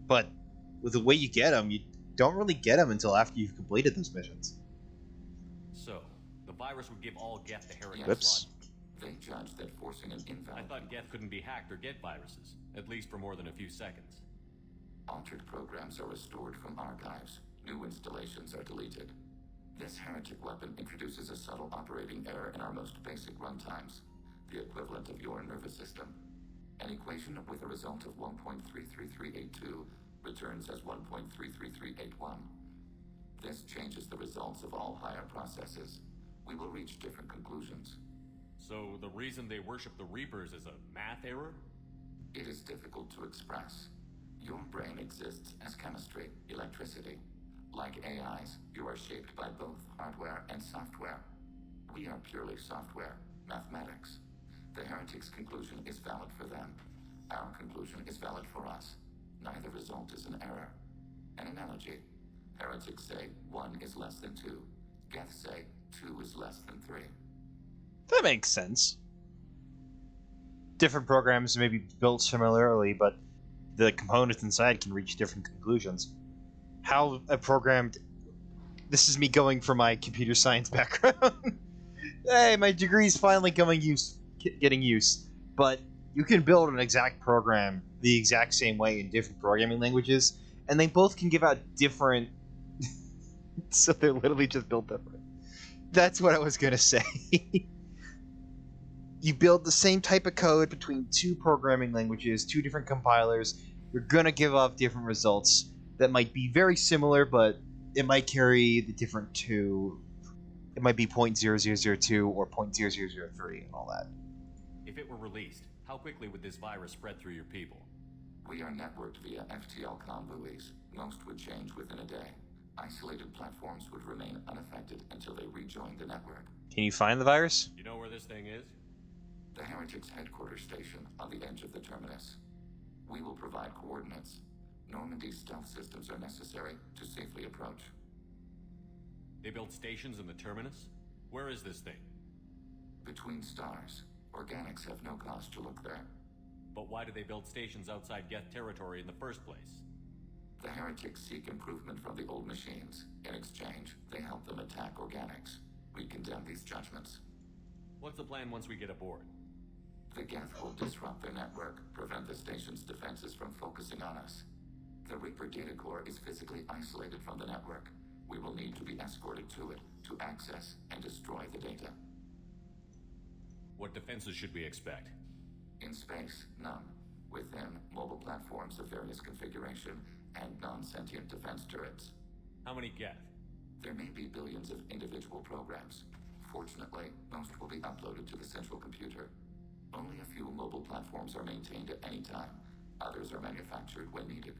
But with the way you get him, you don't really get him until after you've completed those missions. So, the virus would give all Geth the heretics' Whoops. logic. They judge that forcing an invalid... I thought Geth couldn't be hacked or get viruses, at least for more than a few seconds. Altered programs are restored from archives. New installations are deleted. This heretic weapon introduces a subtle operating error in our most basic runtimes, the equivalent of your nervous system. An equation with a result of 1.33382 returns as 1.33381. This changes the results of all higher processes. We will reach different conclusions. So the reason they worship the Reapers is a math error? It is difficult to express. Your brain exists as chemistry, electricity. Like AIs, you are shaped by both hardware and software. We are purely software, mathematics. The heretics' conclusion is valid for them. Our conclusion is valid for us. Neither result is an error. An analogy. Heretics say 1 is less than 2. Geth say 2 is less than 3. That makes sense. Different programs may be built similarly, but the components inside can reach different conclusions. How a programmed This is me going for my computer science background. Hey, my degree's finally getting use. But you can build an exact program the exact same way in different programming languages, and they both can give out different... so they're literally just built different. That's what I was gonna say. You build the same type of code between two programming languages, two different compilers. You're gonna give off different results that might be very similar, but it might carry the different two. It might be 0.0002 or 0.0003 and all that. If it were released, how quickly would this virus spread through your people? We are networked via FTL convoys. Most would change within a day. Isolated platforms would remain unaffected until they rejoin the network. Can you find the virus? You know where this thing is? The Heretics headquarters station on the edge of the terminus. We will provide coordinates. Normandy's stealth systems are necessary to safely approach. They built stations in the terminus? Where is this thing? Between stars. Organics have no cause to look there. But why do they build stations outside Geth territory in the first place? The Heretics seek improvement from the old machines. In exchange, they help them attack Organics. We condemn these judgments. What's the plan once we get aboard? The Geth will disrupt their network, prevent the station's defenses from focusing on us. The Reaper data core is physically isolated from the network. We will need to be escorted to it to access and destroy the data. What defenses should we expect? In space, none. Within, mobile platforms of various configuration and non-sentient defense turrets. How many Geth? There may be billions of individual programs. Fortunately, most will be uploaded to the central computer. Only a few mobile platforms are maintained at any time. Others are manufactured when needed.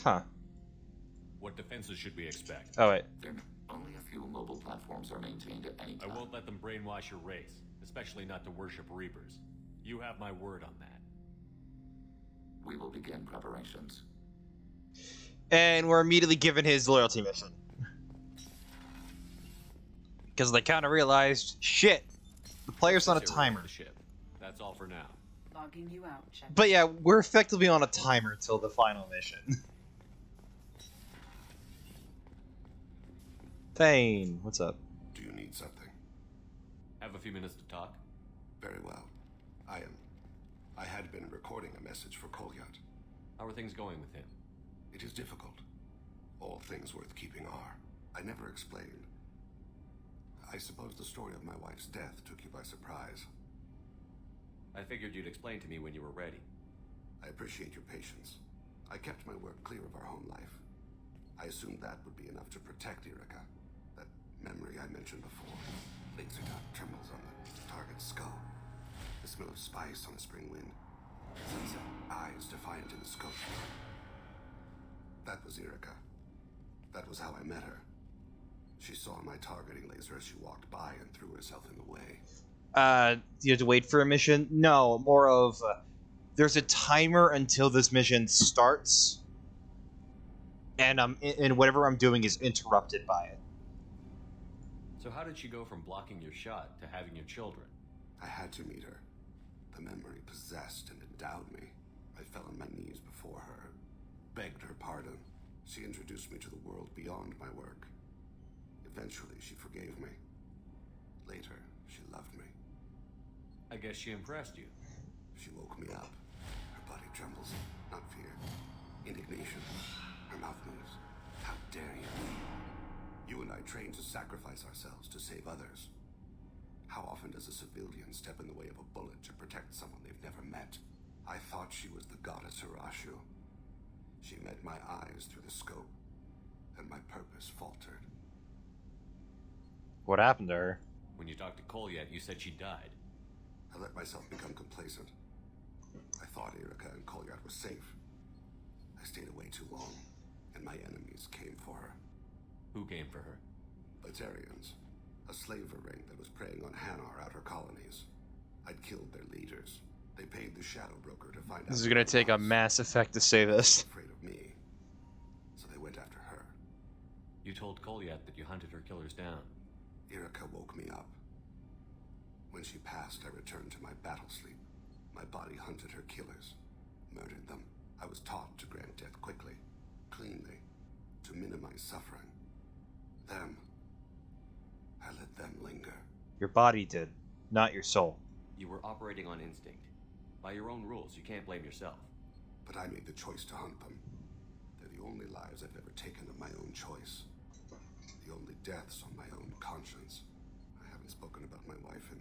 Huh. What defenses should we expect? Oh, wait. Only a few mobile platforms are maintained at any time. I won't let them brainwash your race, especially not to worship Reapers. You have my word on that. We will begin preparations. And we're immediately given his loyalty mission. Because they kind of realized, shit, the player's on a timer. That's all for now. Logging you out, check. But yeah, we're effectively on a timer till the final mission. Thane, what's up? Do you need something? Have a few minutes to talk? Very well. I had been recording a message for Kolyat. How are things going with him? It is difficult. All things worth keeping are. I never explained. I suppose the story of my wife's death took you by surprise. I figured you'd explain to me when you were ready. I appreciate your patience. I kept my work clear of our home life. I assumed that would be enough to protect Erica. That memory I mentioned before. Laser dot trembles on the target's skull. The smell of spice on a spring wind. Sunset eyes defiant in the scope. That was Erica. That was how I met her. She saw my targeting laser as she walked by and threw herself in the way. You have to wait for a mission? No, more of, there's a timer until this mission starts, and whatever I'm doing is interrupted by it. So how did she go from blocking your shot to having your children? I had to meet her. The memory possessed and endowed me. I fell on my knees before her, begged her pardon. She introduced me to the world beyond my work. Eventually, she forgave me. Later, she loved me. I guess she impressed you. She woke me up. Her body trembles, not fear. Indignation. Her mouth moves. How dare you? You and I trained to sacrifice ourselves to save others. How often does a civilian step in the way of a bullet to protect someone they've never met? I thought she was the goddess Hirashu. She met my eyes through the scope, and my purpose faltered. What happened to her? When you talked to Kolyat, you said she died. I let myself become complacent. I thought Erica and Kolyat were safe. I stayed away too long, and my enemies came for her. Who came for her? Batarians. A slaver ring that was preying on Hanar outer colonies. I'd killed their leaders. They paid the Shadow Broker to find out. This is gonna take a Mass Effect to say this. Afraid of me. So they went after her. You told Kolyat that you hunted her killers down. Erica woke me up. When she passed, I returned to my battle sleep. My body hunted her killers, murdered them. I was taught to grant death quickly, cleanly. to minimize suffering. Them, I let them linger. Your body did, not your soul. You were operating on instinct. By your own rules, you can't blame yourself. But I made the choice to hunt them. They're the only lives I've ever taken of my own choice. The only deaths on my own conscience. I haven't spoken about my wife, and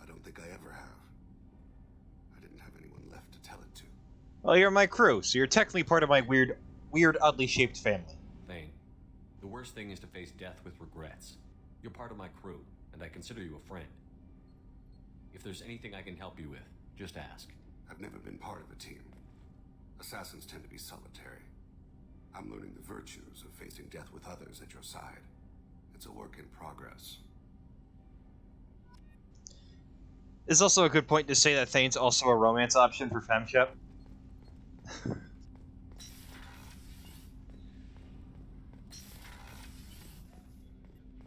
I don't think I ever have. I didn't have anyone left to tell it to. Well, you're my crew, so you're technically part of my weird, oddly shaped family. Thane, the worst thing is to face death with regrets. You're part of my crew, and I consider you a friend. If there's anything I can help you with, just ask. I've never been part of a team. Assassins tend to be solitary. I'm learning the virtues of facing death with others at your side. It's a work in progress. It's also a good point to say that Thane's also a romance option for FemShep.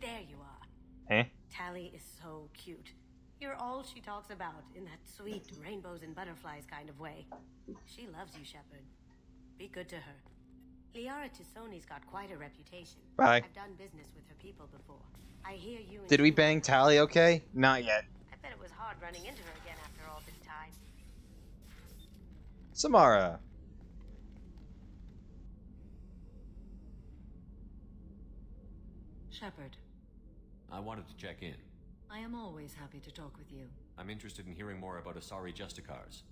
There you are. Hey? Tally is so cute. You're all she talks about in that sweet rainbows and butterflies kind of way. She loves you, Shepard. Be good to her. Liara Tisoni's got quite a reputation. Bye. I've done business with her people before. I hear you and Did we bang Tally okay? Not yet. I bet it was hard running into her again after all this time. Samara. Shepard, I wanted to check in. I am always happy to talk with you. I'm interested in hearing more about Asari Justicars.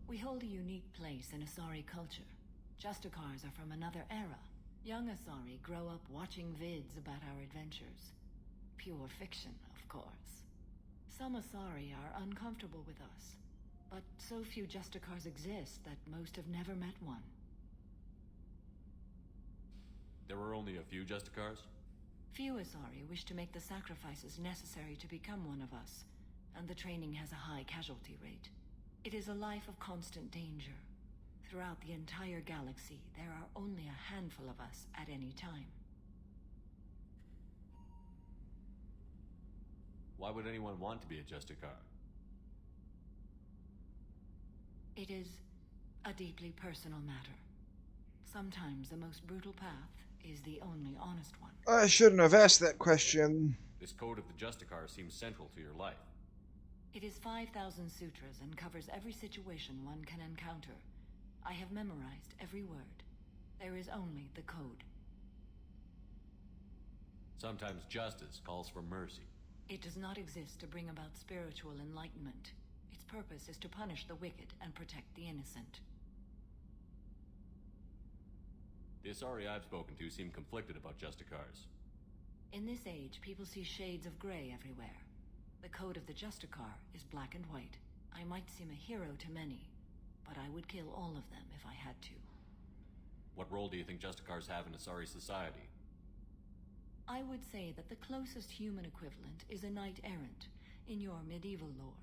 We hold a unique place in Asari culture. Justicars are from another era. Young Asari grow up watching vids about our adventures. Pure fiction, of course. Some Asari are uncomfortable with us, but so few Justicars exist that most have never met one. There were only a few Justicars? Few Asari wish to make the sacrifices necessary to become one of us, and the training has a high casualty rate. It is a life of constant danger. Throughout the entire galaxy, there are only a handful of us at any time. Why would anyone want to be a Justicar? It is a deeply personal matter. Sometimes the most brutal path is the only honest one. I shouldn't have asked that question. This code of the Justicar seems central to your life. It is 5,000 sutras and covers every situation one can encounter. I have memorized every word. There is only the code. Sometimes justice calls for mercy. It does not exist to bring about spiritual enlightenment. Its purpose is to punish the wicked and protect the innocent. The Asari I've spoken to seem conflicted about Justicars. In this age, people see shades of gray everywhere. The code of the Justicar is black and white. I might seem a hero to many, but I would kill all of them if I had to. What role do you think Justicars have in Asari society? I would say that the closest human equivalent is a knight-errant in your medieval lore.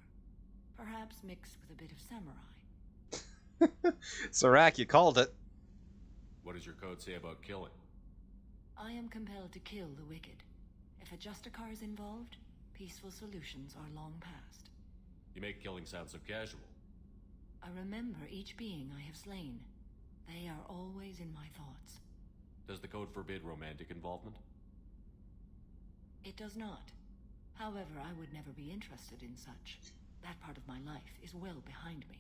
Perhaps mixed with a bit of samurai. Serac, you called it. What does your code say about killing? I am compelled to kill the wicked. If a Justicar is involved, peaceful solutions are long past. You make killing sound so casual. I remember each being I have slain. They are always in my thoughts. Does the code forbid romantic involvement? It does not. However, I would never be interested in such. That part of my life is well behind me.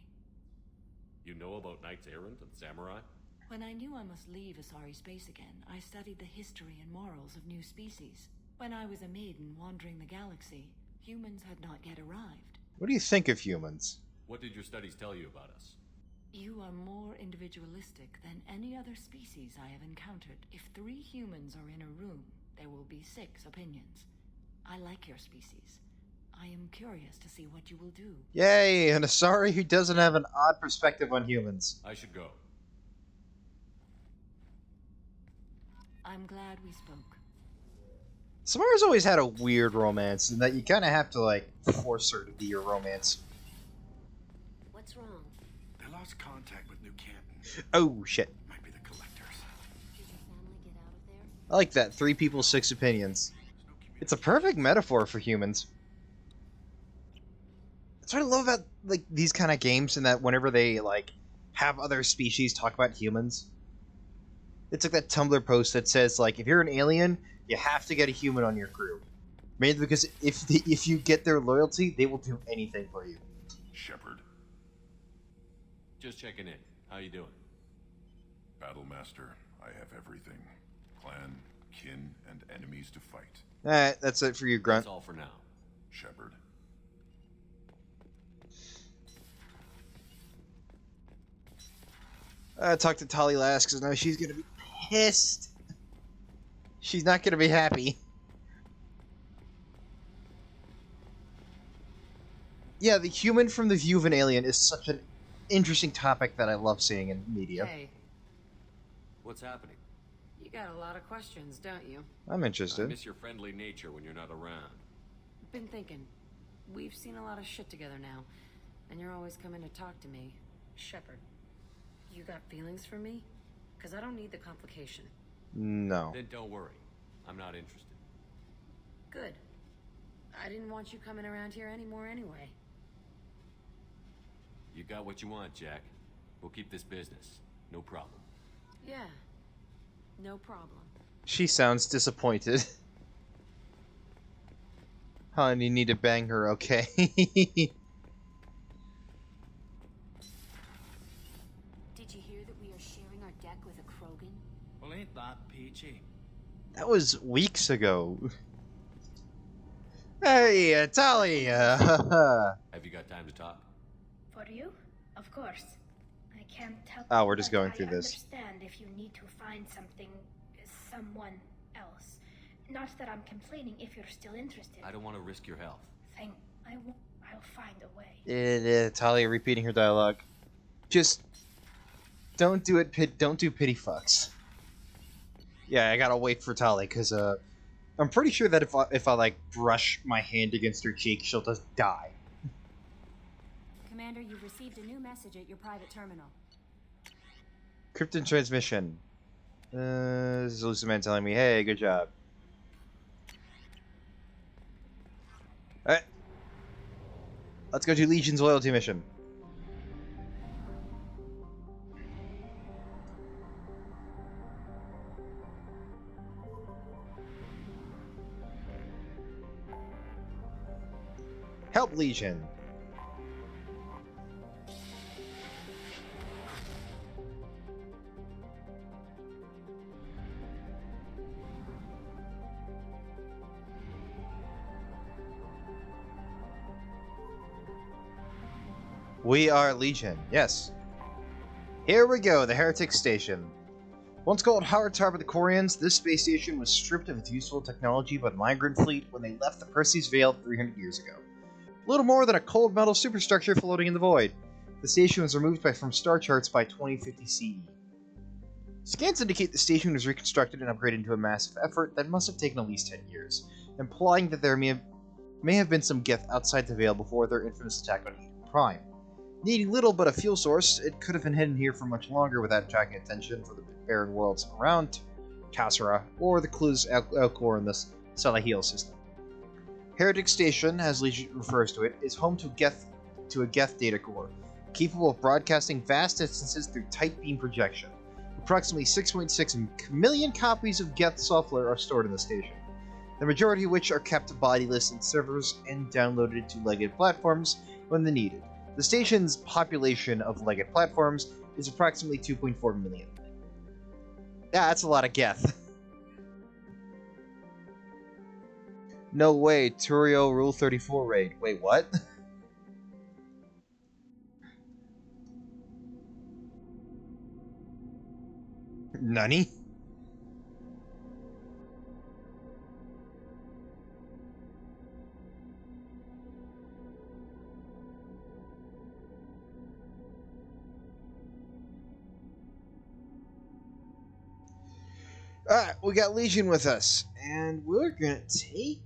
You know about knights errant and samurai? When I knew I must leave Asari space again, I studied the history and morals of new species. When I was a maiden wandering the galaxy, humans had not yet arrived. What do you think of humans? What did your studies tell you about us? You are more individualistic than any other species I have encountered. If 3 humans are in a room, there will be 6 opinions. I like your species. I am curious to see what you will do. Yay, an Asari who doesn't have an odd perspective on humans. I should go. I'm glad we spoke. Samara's always had a weird romance, in that you kind of have to, like, force her to be your romance. What's wrong? They lost contact with New Canton. Oh, shit. Might be the Collectors. Did your I like that. 3 people, 6 opinions. It's a perfect metaphor for humans. That's what I love about like these kind of games, and that whenever they like have other species talk about humans, it's like that Tumblr post that says like if you're an alien, you have to get a human on your crew, mainly because if you get their loyalty, they will do anything for you. Shepard. Just checking in. How you doing? Battlemaster, I have everything. Clan, kin, and enemies to fight. Alright, that's it for you, Grunt. That's all for now. Shepard. Talk to Tali last, because now she's gonna be pissed. She's not gonna be happy. Yeah, the human from the view of an alien is such an interesting topic that I love seeing in media. Hey, What's happening? you got a lot of questions, don't you? I'm I interested. miss your friendly nature when you're not around. Been thinking. We've seen a lot of shit together now, and you're always coming to talk to me. Shepard, you got feelings for me? Because I don't need the complication. No. Then don't worry. I'm not interested. Good. I didn't want you coming around here anymore anyway. You got what you want, Jack. We'll keep this business. No problem. Yeah. No problem. She sounds disappointed. Hon, you need to bang her, okay? Did you hear that we are sharing our deck with a Krogan? Well, ain't that peachy? That was weeks ago. Hey, Tali! Have you got time to talk? For you? Of course. I can't help Oh, we're just but going through I this. understand if you need to find something, someone else. Not that I'm complaining if you're still interested. I don't want to risk your health. I'll find a way. Tali repeating her dialogue. Just don't do it. Don't do pity fucks. Yeah, I gotta wait for Tali because I'm pretty sure that if I like brush my hand against her cheek, she'll just die. Commander, you've received a new message at your private terminal. Krypton transmission. This is Lucid Man telling me, "Hey, good job." Alright. Let's go to Legion's loyalty mission. Help Legion. We are Legion, yes. Here we go, the Heretic Station. Once called Howard Tar by the Quarians, this space station was stripped of its useful technology by the migrant fleet when they left the Perseus Veil 300 years ago. Little more than a cold metal superstructure floating in the void. The station was removed from star charts by 2050 CE. Scans indicate the station was reconstructed and upgraded into a massive effort that must have taken at least 10 years, implying that there may have been some Geth outside the Veil before their infamous attack on Eden Prime. Needing little but a fuel source, it could have been hidden here for much longer without attracting attention from the barren worlds around Kassara, or the clues Elcor in this Salaheel system. Heretic Station, as Legion refers to it, is home to a Geth data core, capable of broadcasting vast distances through tight beam projection. Approximately 6.6 million copies of Geth software are stored in the station, the majority of which are kept bodiless in servers and downloaded to Legate platforms when they're needed. The station's population of Legate platforms is approximately 2.4 million. Yeah, that's a lot of Geth. No way, Turio Rule 34 raid. Wait, what? Nani? Alright, we got Legion with us, and we're gonna take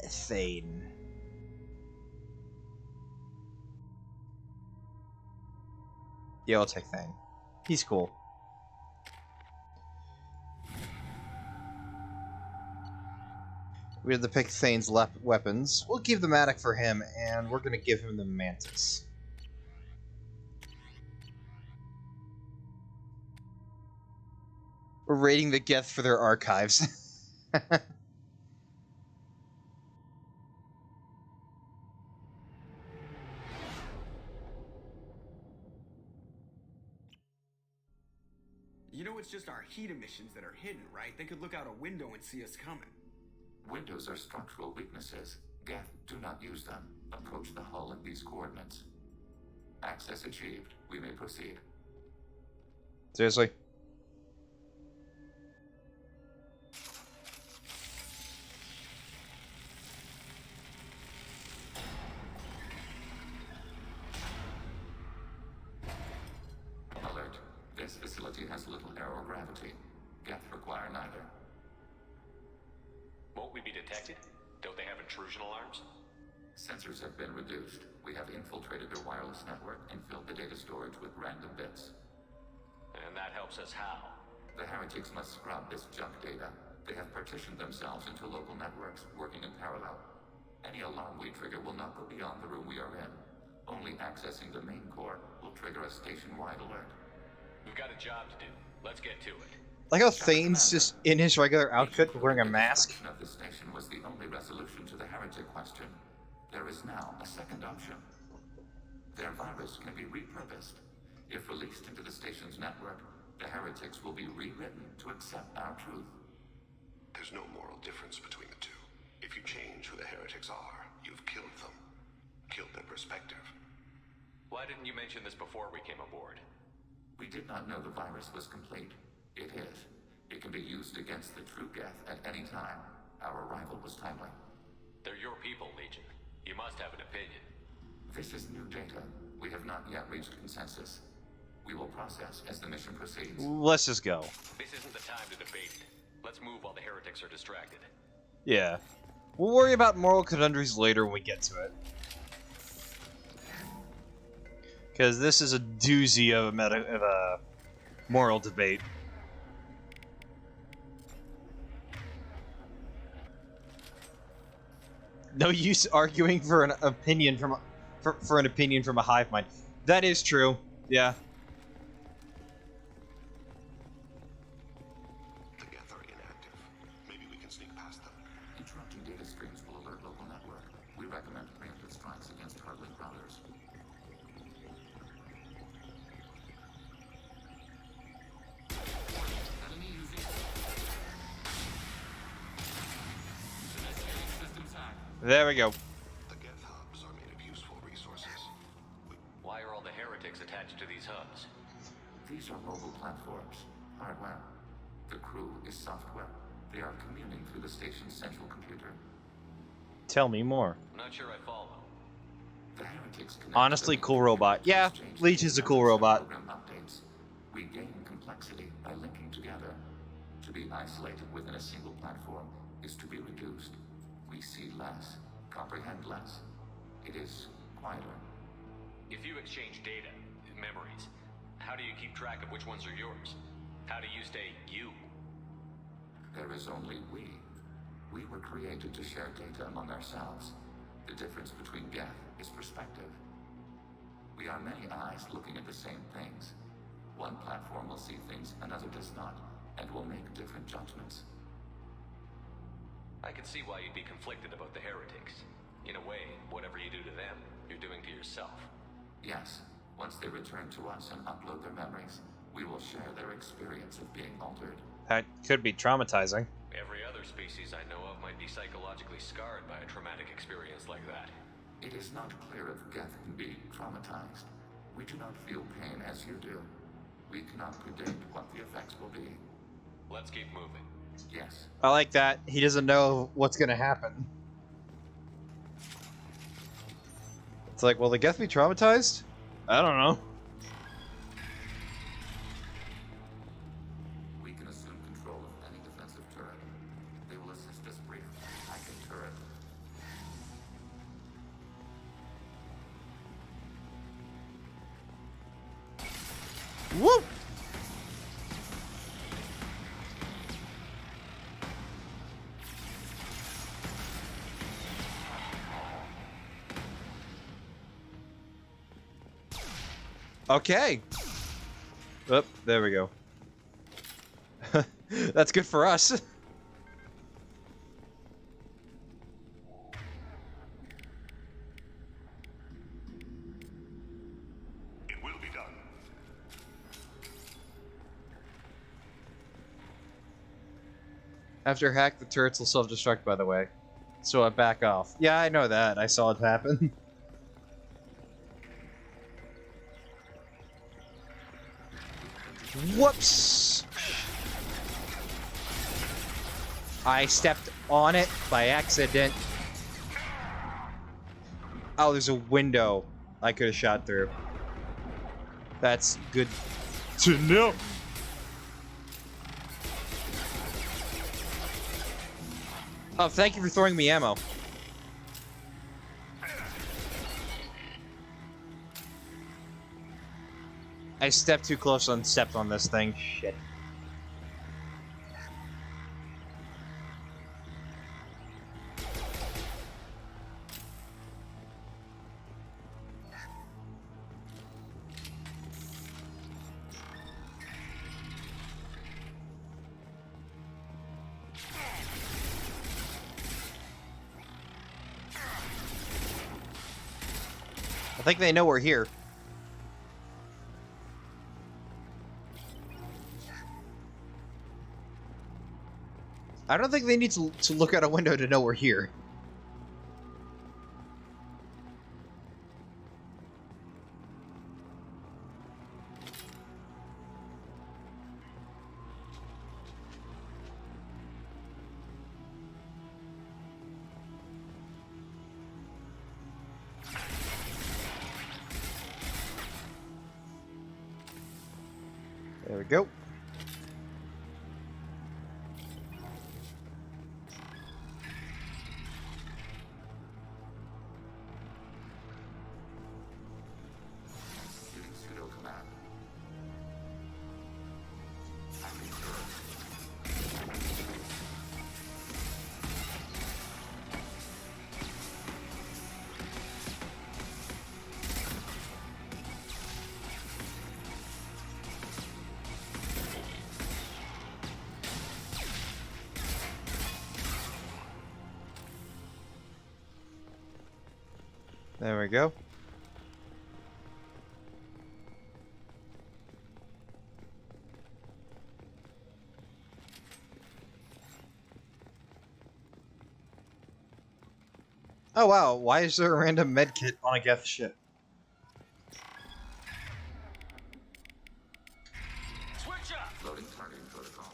Thane. Yeah, I'll take Thane. He's cool. We have the pick Thane's weapons. We'll keep the Matic for him, and we're gonna give him the Mantis. We're raiding the Geth for their archives. You know it's just our heat emissions that are hidden, right? They could look out a window and see us coming. Windows are structural weaknesses. Geth, do not use them. Approach the hull at these coordinates. Access achieved. We may proceed. Seriously? Alert. This facility has little aerogravity. Geth require neither. Won't we be detected? Don't they have intrusion alarms? Sensors have been reduced. We have infiltrated their wireless network and filled the data storage with random bits. And that helps us how? The heretics must scrub this junk data. They have partitioned themselves into local networks, working in parallel. Any alarm we trigger will not go beyond the room we are in. Only accessing the main core will trigger a station-wide alert. We've got a job to do. Let's get to it. Like how Thane's just in his regular outfit wearing a mask. The of this station was the only resolution to the heretic question. There is now a second option. Their virus can be repurposed. If released into the station's network, the heretics will be rewritten to accept our truth. There's no moral difference between the two. If you change who the heretics are, you've killed them. Killed their perspective. Why didn't you mention this before we came aboard? We did not know the virus was complete. It is. It can be used against the true Geth at any time. Our arrival was timely. They're your people, Legion. You must have an opinion. This is new data. We have not yet reached consensus. We will process as the mission proceeds. Let's just go. This isn't the time to debate it. Let's move while the heretics are distracted. Yeah. We'll worry about moral conundrums later when we get to it. Because this is a doozy of a moral debate. No use arguing for an opinion from for an opinion from a hive mind. That is true. Yeah. The Geth are inactive. Maybe we can sneak past them. Interrupting data streams will alert local network. We recommend preemptive strikes against hard-link routers. Enemy using systems hack. There we go. The Geth hubs are made of useful resources. Why are all the heretics attached to these hubs? These are mobile platforms. Hardware. The crew is software. They are communing through the station's central computer. Tell me more. I'm not sure I follow. The heretics connect Honestly, cool robot. Yeah, Leech is a cool robot. program updates. We gain complexity by linking together. To be isolated within a single platform is to be reduced. We see less, comprehend less. It is quieter. If you exchange data, memories, how do you keep track of which ones are yours? How do you stay you? There is only we. We were created to share data among ourselves. The difference between Geth is perspective. We are many eyes looking at the same things. One platform will see things another does not, and will make different judgments. I can see why you'd be conflicted about the heretics. In a way, whatever you do to them, you're doing to yourself. Yes, once they return to us and upload their memories, we will share their experience of being altered. That could be traumatizing. Every other species I know of might be psychologically scarred by a traumatic experience like that. It is not clear if Geth can be traumatized. We do not feel pain as you do. We cannot predict what the effects will be. Let's keep moving. Yes. I like that. He doesn't know what's gonna happen. It's like, will the Geth be traumatized? I don't know. We can assume control of any defensive turret. They will assist us briefly. I can turret. Woo! Okay. Oh, there we go. That's good for us. It will be done. After hack, the turrets will self-destruct, by the way. So I back off. Yeah, I know that. I saw it happen. Whoops! I stepped on it by accident. Oh, there's a window I could have shot through. That's good to know. Oh, thank you for throwing me ammo. I stepped too close and stepped on this thing. Shit. I think they know we're here. I don't think they need to look out a window to know we're here. There we go. Giving pseudo command. There we go. Oh wow, why is there a random medkit on a Geth ship? Switch up! Loading targeting protocols.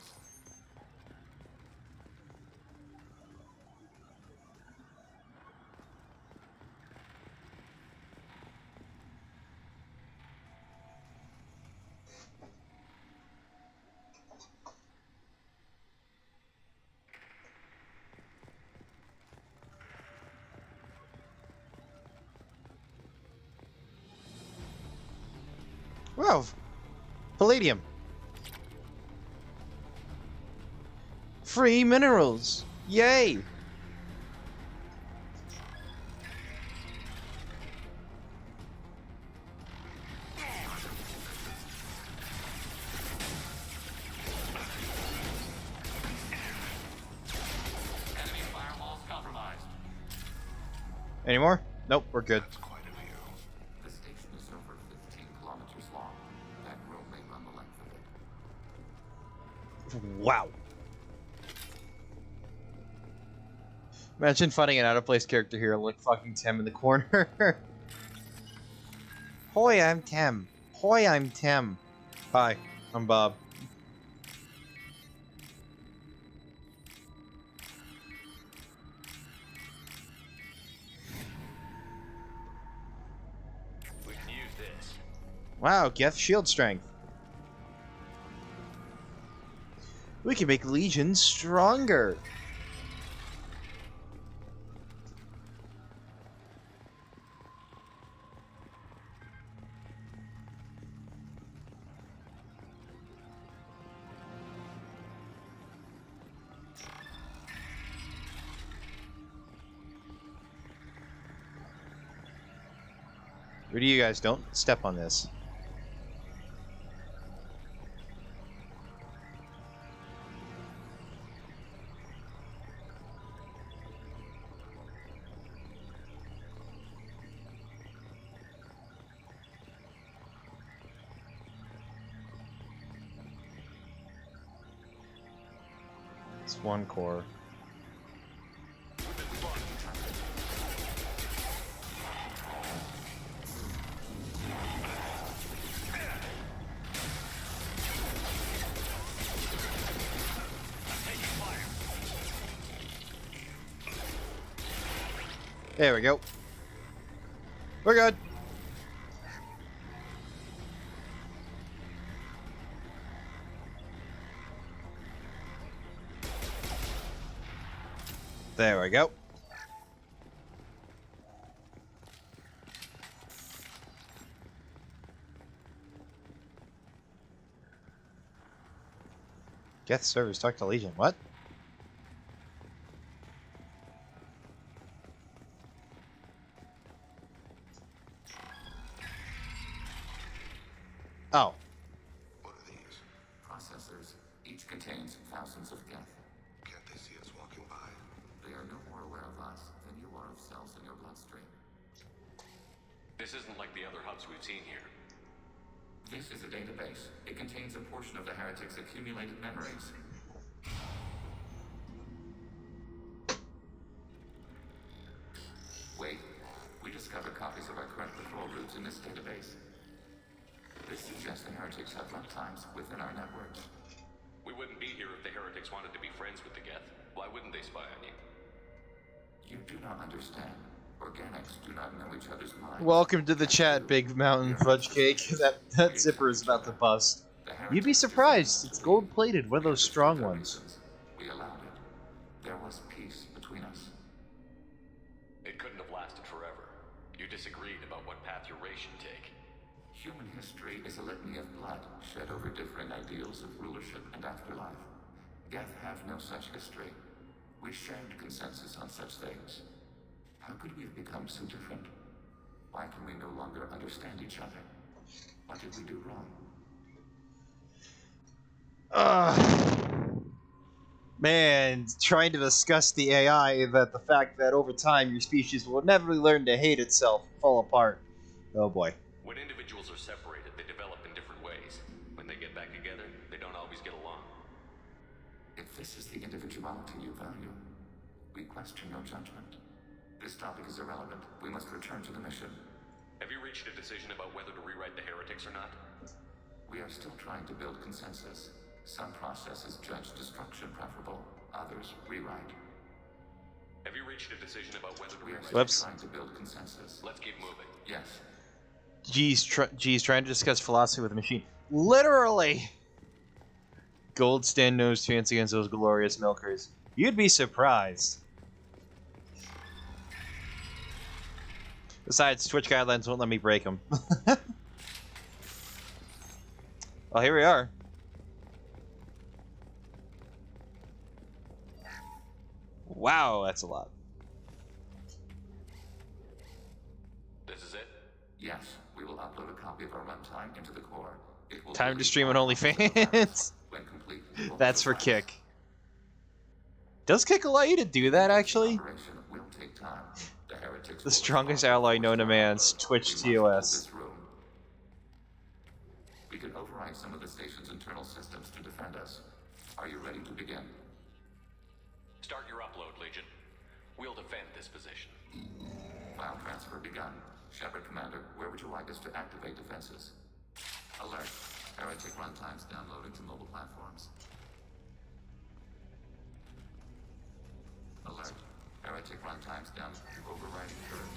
Wow, palladium. Free minerals. Yay! Enemy firewalls compromised. Any more? Nope, we're good. The station is over 15 kilometers long. That room may run the length of it. Wow. Imagine finding an out-of-place character here like fucking Tim in the corner. Hoi, I'm Tim. Hoi, I'm Tim. Hi, I'm Bob. We can use this. Wow, Geth shield strength. We can make Legion stronger. What do you guys don't step on this? It's one core. There we go. We're good. There we go. Geth servers talk to Legion. What? Oh. What are these? Processors. Each contains thousands of Geth. Can't they see us walking by? They are no more aware of us than you are of cells in your bloodstream. This isn't like the other hubs we've seen here. This is a database. It contains a portion of the heretics' accumulated memories. Wait. We discovered copies of our current patrol routes in this database. This suggests the heretics have runtimes within our network. We wouldn't be here if the heretics wanted to be friends with the Geth. Why wouldn't they spy on you? You do not understand. Organics do not know each other's minds. Welcome to the chat, Big Mountain Fudge Cake. That zipper is about to bust. You'd be surprised. It's gold-plated, one of those strong ones. We allowed it. There was peace between us. It couldn't have lasted forever. You disagreed about what path your race should take. Human history is a litany of blood shed over differing ideals of rulership and afterlife. Geth have no such history. We shared consensus on such things. How could we have become so different? Why can we no longer understand each other? What did we do wrong? Man, trying to discuss the AI, that the fact that over time your species will inevitably learn to hate itself and fall apart. Oh boy. When individuals are separated, they develop in different ways. When they get back together, they don't always get along. If this is the individuality you value, we question your judgment. This topic is irrelevant. We must return to the mission. Have you reached a decision about whether to rewrite the heretics or not? We are still trying to build consensus. Some processes judge destruction preferable, others rewrite. Have you reached a decision about whether to rewrite? Whoops. Trying to build consensus. Let's keep moving. Yes. G's trying to discuss philosophy with a machine. Literally! Gold stand no chance against those glorious milkers. You'd be surprised. Besides, Twitch guidelines won't let me break them. Well, here we are. Wow, that's a lot. This is it? Yes, we will upload a copy of our runtime into the core. It will Time to stream on OnlyFans. When complete, That's for Kick. Does Kick allow you to do that, actually? operation will take time. The heretics The will strongest respond ally known to forced man's download. Twitch We must hold TOS. this room. We can override some of the station's internal systems to defend us. Are you ready to begin? Start your upload, Legion. We'll defend this position. File transfer begun. Shepard Commander, where would you like us to activate defenses? Alert. Heretic runtimes downloading to mobile platforms. Alert. Heretic runtimes down. Overriding current.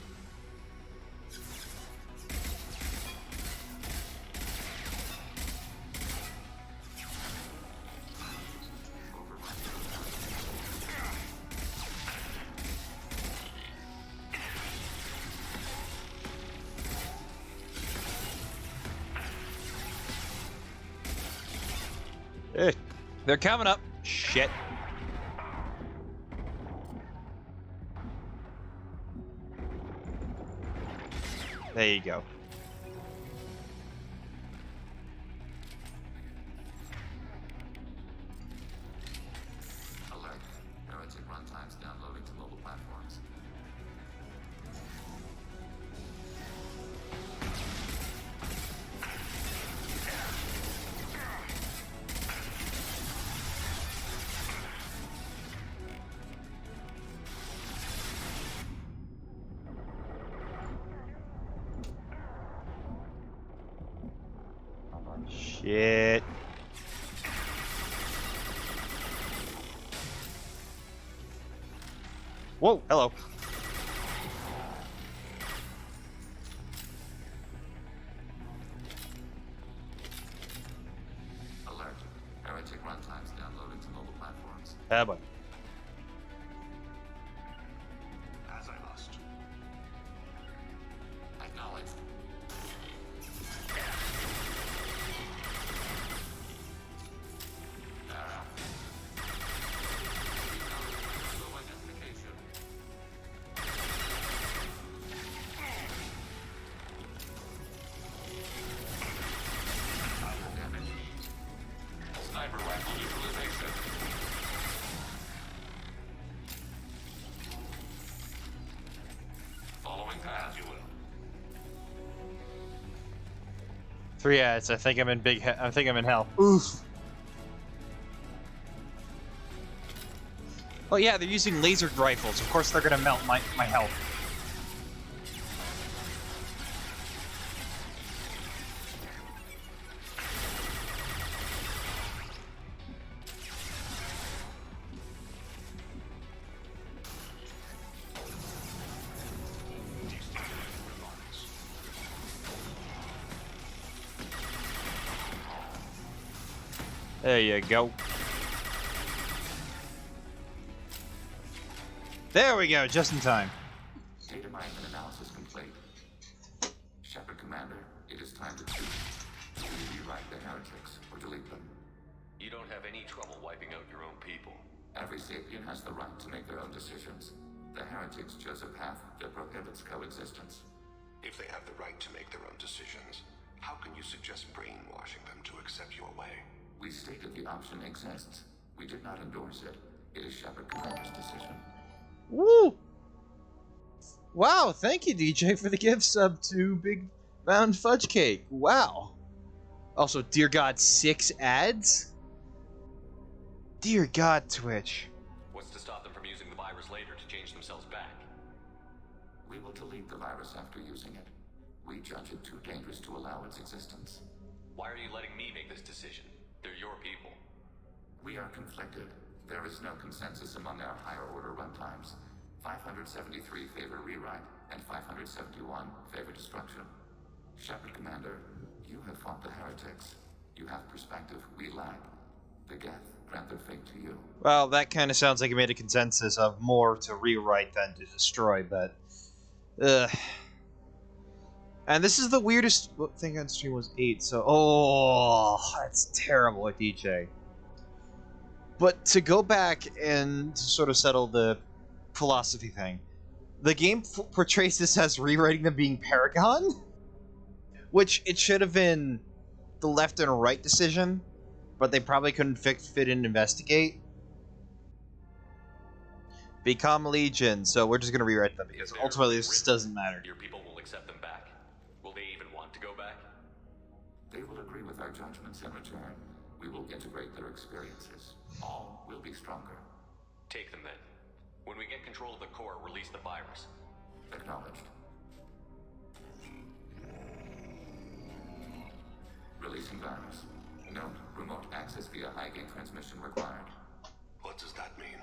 Hey, they're coming up. Shit. There you go. Alert. Heretic runtimes downloading to mobile platforms. Shit. Whoa, hello. Alert. Heretic runtimes downloading to mobile platforms. Ah, boy. As I must. Acknowledged. Sniper rifle neutralization. Following path, you will. 3 ads. I think I'm in I think I'm in hell. Oof. Oh yeah, they're using laser rifles. Of course they're gonna melt my health. There you go. There we go, just in time. Data mining and analysis complete. Shepard Commander, it is time to choose. Do you rewrite the heretics or delete them? You don't have any trouble wiping out your own people. Every sapient has the right to make their own decisions. The heretics chose a path that prohibits coexistence. If they have the right to make their own decisions, how can you suggest brainwashing them to accept your way? We stated the option exists. We did not endorse it. It is Shepard Commander's decision. Woo! Wow, thank you, DJ, for the gift sub to Big Mountain Fudge Cake. Wow. Also, dear God, 6 ads? Dear God, Twitch. What's to stop them from using the virus later to change themselves back? We will delete the virus after using it. We judge it too dangerous to allow its existence. Why are you letting me make this decision? They're your people. We are conflicted. There is no consensus among our higher order runtimes. 573 favor rewrite, and 571 favor destruction. Shepard Commander, you have fought the heretics. You have perspective we lack. The Geth grant their fate to you. Well, that kind of sounds like it made a consensus of more to rewrite than to destroy, but... And this is the weirdest thing on stream was 8, so... Oh, that's terrible at DJ. But to go back and to sort of settle the philosophy thing, the game portrays this as rewriting them being Paragon, which it should have been the left and right decision, but they probably couldn't fit in investigate. Become Legion, so we're just going to rewrite them because ultimately this doesn't matter. Your people will accept them back. Will they even want to go back? They will agree with our judgments in return. We will integrate their experiences. All will be stronger. Take them then. When we get control of the core, release the virus. Acknowledged. Releasing virus. Note, remote access via high-gain transmission required. What does that mean?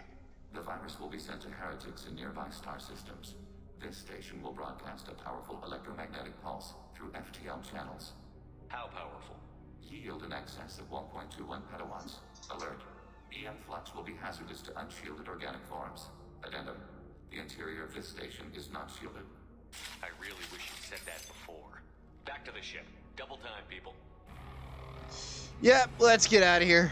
The virus will be sent to heretics in nearby star systems. This station will broadcast a powerful electromagnetic pulse through FTL channels. How powerful? Yield in excess of 1.21 petawatts. Alert. EM flux will be hazardous to unshielded organic forms. Addendum. The interior of this station is not shielded. I really wish you said that before. Back to the ship. Double time, people. Yep, let's get out of here.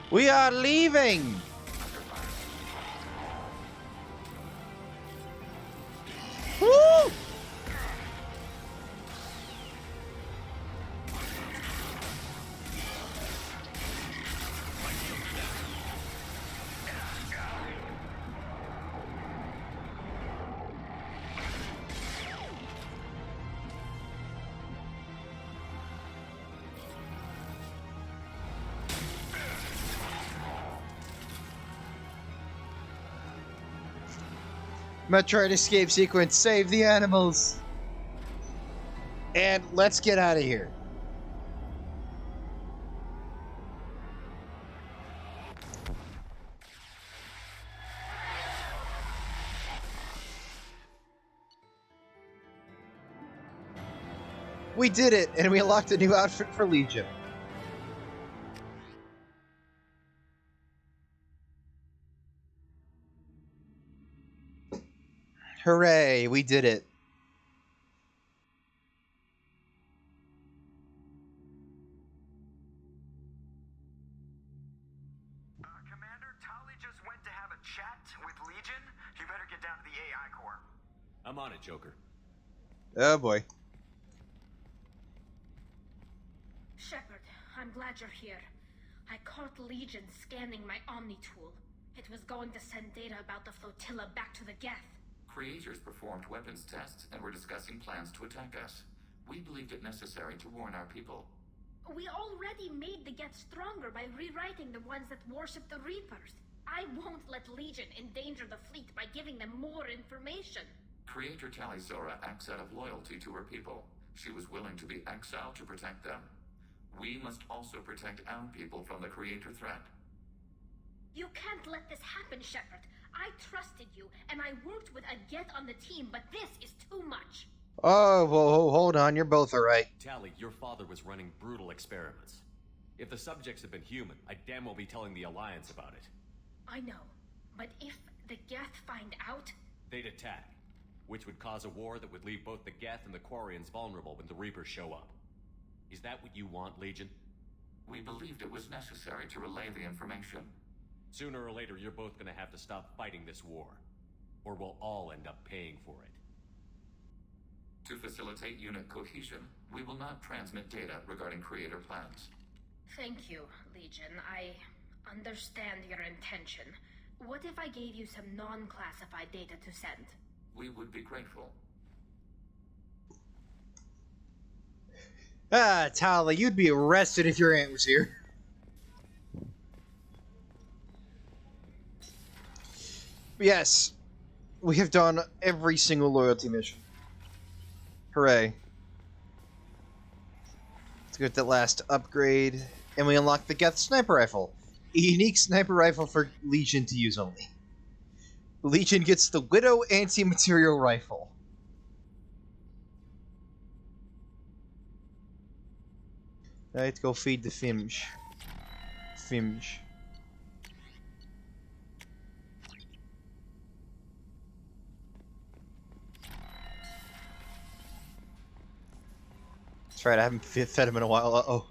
We are leaving! Woo! Metroid escape sequence, save the animals! And let's get out of here. We did it, and we unlocked a new outfit for Legion. Hooray, we did it. Commander, Tali just went to have a chat with Legion. You better get down to the AI core. I'm on it, Joker. Oh boy. Shepard, I'm glad you're here. I caught Legion scanning my Omni tool. It was going to send data about the flotilla back to the Geth. Creators performed weapons tests and were discussing plans to attack us. We believed it necessary to warn our people. We already made the Geth stronger by rewriting the ones that worship the Reapers. I won't let Legion endanger the fleet by giving them more information. Creator Tali'Zorah acts out of loyalty to her people. She was willing to be exiled to protect them. We must also protect our people from the Creator threat. You can't let this happen, Shepard. I trusted you, and I worked with a Geth on the team, but this is too much. Oh, whoa, hold on, you're both alright. Tali, your father was running brutal experiments. If the subjects had been human, I'd damn well be telling the Alliance about it. I know, but if the Geth find out... They'd attack, which would cause a war that would leave both the Geth and the Quarians vulnerable when the Reapers show up. Is that what you want, Legion? We believed it was necessary to relay the information. Sooner or later, you're both gonna have to stop fighting this war. Or we'll all end up paying for it. To facilitate unit cohesion, we will not transmit data regarding Creator plans. Thank you, Legion. I understand your intention. What if I gave you some non-classified data to send? We would be grateful. Ah, Tali, you'd be arrested if your aunt was here. Yes, we have done every single loyalty mission. Hooray. Let's get that last upgrade. And we unlock the Geth Sniper Rifle. A unique sniper rifle for Legion to use only. Legion gets the Widow Anti-Material Rifle. Alright, go feed the Fimj. Fimj. That's right, I haven't fed him in a while. Uh-oh.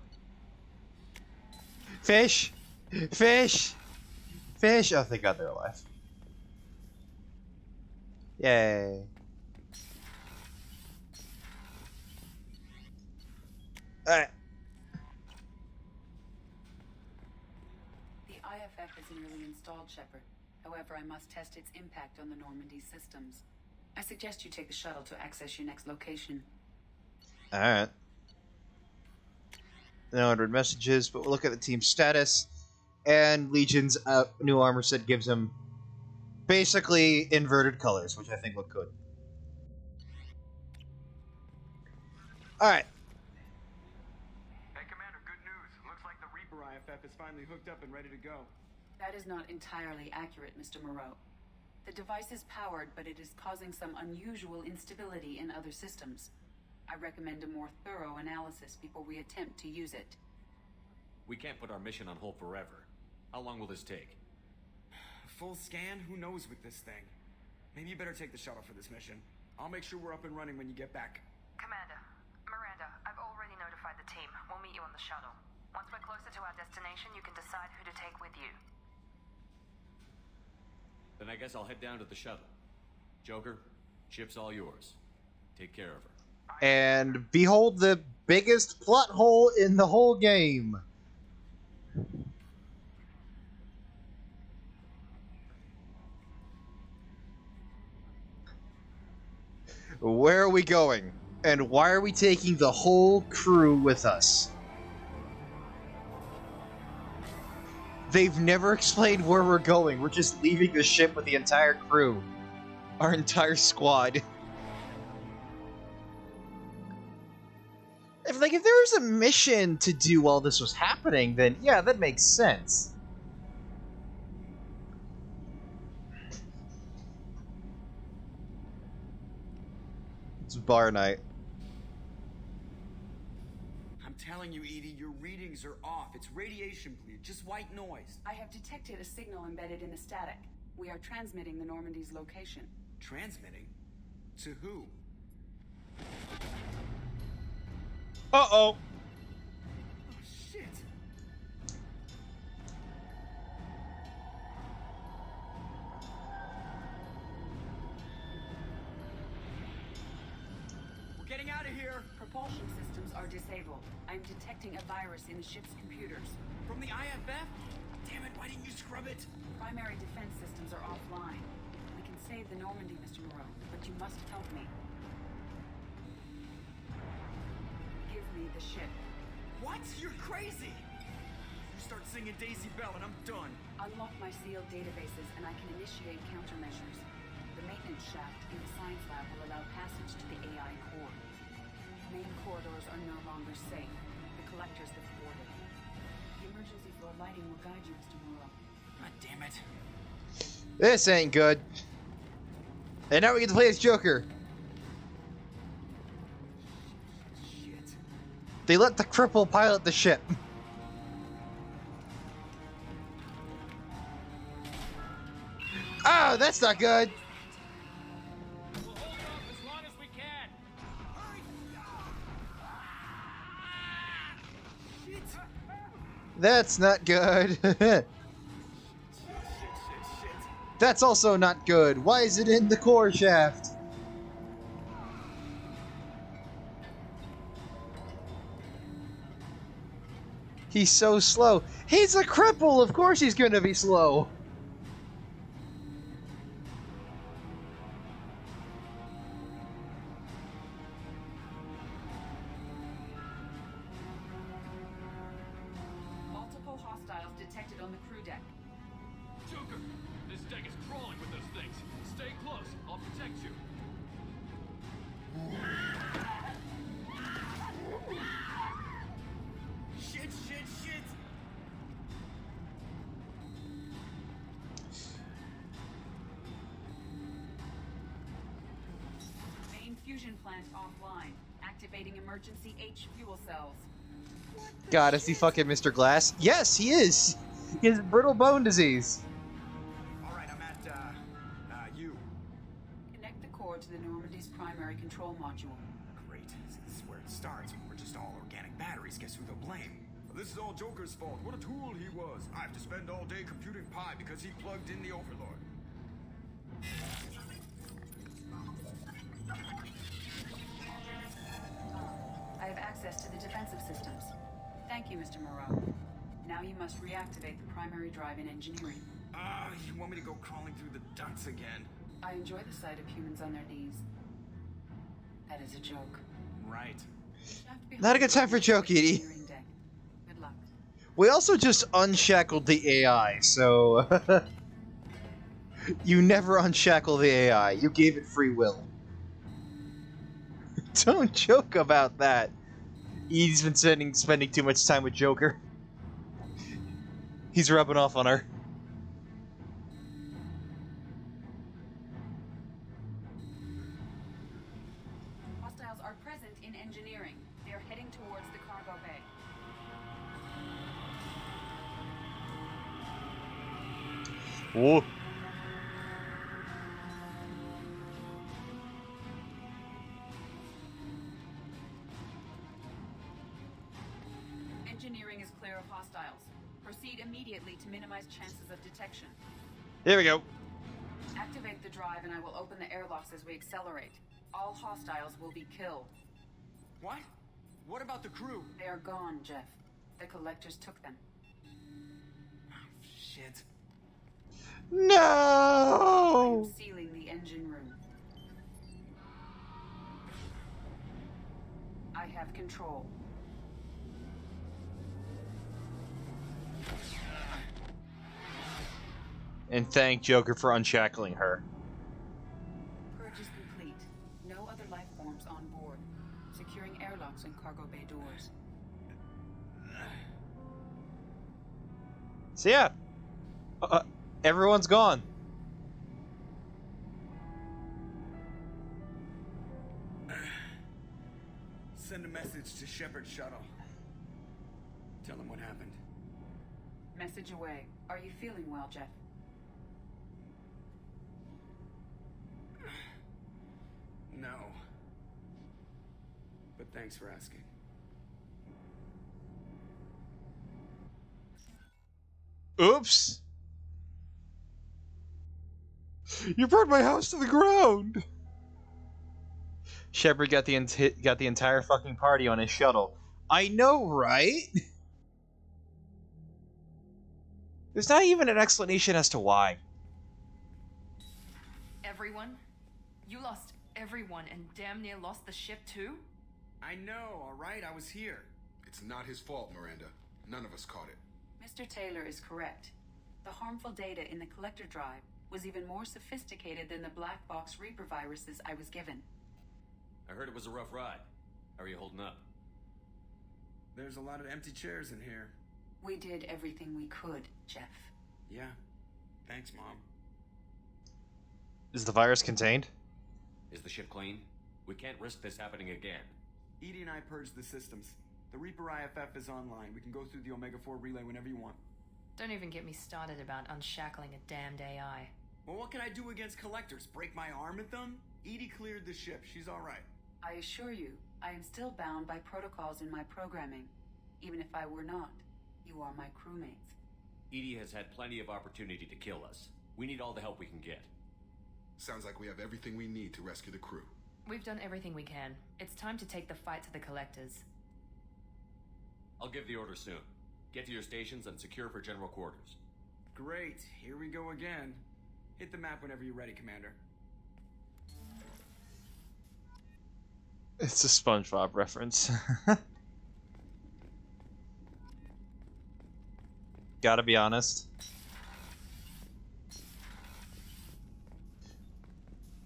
Fish! Fish! Fish! Oh, thank God they're alive. Yay. Alright. The IFF is nearly installed, Shepard. However, I must test its impact on the Normandy systems. I suggest you take the shuttle to access your next location. Alright. No unread messages, but we'll look at the team status. And Legion's new armor set gives him basically inverted colors, which I think look good. Alright. Hey, Commander, good news. Looks like the Reaper IFF is finally hooked up and ready to go. That is not entirely accurate, Mr. Moreau. The device is powered, but it is causing some unusual instability in other systems. I recommend a more thorough analysis before we attempt to use it. We can't put our mission on hold forever. How long will this take? Full scan? Who knows with this thing? Maybe you better take the shuttle for this mission. I'll make sure we're up and running when you get back. Commander, Miranda, I've already notified the team. We'll meet you on the shuttle. Once we're closer to our destination, you can decide who to take with you. Then I guess I'll head down to the shuttle. Joker, ship's all yours. Take care of her. And behold the biggest plot hole in the whole game. Where are we going? And why are we taking the whole crew with us? They've never explained where we're going. We're just leaving the ship with the entire crew. our entire squad. If there was a mission to do while this was happening, then yeah, that makes sense. It's bar night. I'm telling you, Edie, your readings are off. It's radiation bleed, just white noise. I have detected a signal embedded in the static. We are transmitting the Normandy's location. Transmitting? To who? Uh-oh. Oh, shit. We're getting out of here. Propulsion systems are disabled. I'm detecting a virus in the ship's computers. From the IFF? Damn it, why didn't you scrub it? Primary defense systems are offline. We can save the Normandy, Mr. Moreau, but you must help me. Give me the ship. What? You're crazy! You start singing Daisy Bell and I'm done. Unlock my sealed databases and I can initiate countermeasures. The maintenance shaft in the science lab will allow passage to the AI core. Main corridors are no longer safe. The collectors have boarded. The emergency floor lighting will guide you, Mr. Moreau. God damn it. This ain't good. And now we get to play as Joker. Shit. They let the cripple pilot the ship. Oh, that's not good. We'll hold off as long as we can. That's not good. That's also not good. Why is it in the core shaft? He's so slow. He's a cripple. Of course he's going to be slow. Multiple hostiles detected on the crew deck. Joker, this deck is crawling with those things. Stay close. I'll protect you. Shit, shit, shit! Main fusion plant offline. Activating emergency H fuel cells. God, is he fucking Mr. Glass? Yes, he is. He has brittle bone disease. Alright, I'm at, you. Connect the core to the Normandy's primary control module. Great. This is where it starts. We're just all organic batteries. Guess who they'll blame? This is all Joker's fault. What a tool he was. I have to spend all day computing Pi because he plugged in the Overlord. I have access to the defensive systems. Thank you, Mr. Moreau. Now you must reactivate the primary drive in engineering. You want me to go crawling through the ducts again? I enjoy the sight of humans on their knees. That is a joke. Right. Not a good time for joke, Edie. Good luck. We also just unshackled the AI, so... You never unshackle the AI. You gave it free will. Don't joke about that. Edie's been spending too much time with Joker. He's rubbing off on her. Hostiles are present in engineering. They are heading towards the cargo bay. Whoa. Engineering is clear of hostiles. Proceed immediately to minimize chances of detection. There we go. Activate the drive and I will open the airlocks as we accelerate. All hostiles will be killed. What? What about the crew? They are gone, Jeff. The collectors took them. Shit. No! I'm sealing the engine room. I have control. And thank Joker for unshackling her. locks and cargo bay doors. So yeah, everyone's gone. Send a message to Shepard's shuttle. Tell him what happened. Message away. Are you feeling well, Jeff? No. But thanks for asking. Oops! You burned my house to the ground! Shepard got the entire fucking party on his shuttle. I know, right? There's not even an explanation as to why. Everyone? You lost everyone and damn near lost the ship too? I know, alright? I was here. It's not his fault, Miranda. None of us caught it. Mr. Taylor is correct. The harmful data in the collector drive was even more sophisticated than the black box Reaper viruses I was given. I heard it was a rough ride. How are you holding up? There's a lot of empty chairs in here. We did everything we could, Jeff. Yeah. Thanks, Mom. Is the virus contained? Is the ship clean? We can't risk this happening again. EDI and I purged the systems. The Reaper IFF is online. We can go through the Omega-4 relay whenever you want. Don't even get me started about unshackling a damned AI. Well, what can I do against collectors? Break my arm at them? EDI cleared the ship. She's alright. I assure you, I am still bound by protocols in my programming. Even if I were not, you are my crewmates. EDI has had plenty of opportunity to kill us. We need all the help we can get. Sounds like we have everything we need to rescue the crew. We've done everything we can. It's time to take the fight to the collectors. I'll give the order soon. Get to your stations and secure for general quarters. Great. Here we go again. Hit the map whenever you're ready, Commander. It's a SpongeBob reference. Gotta be honest.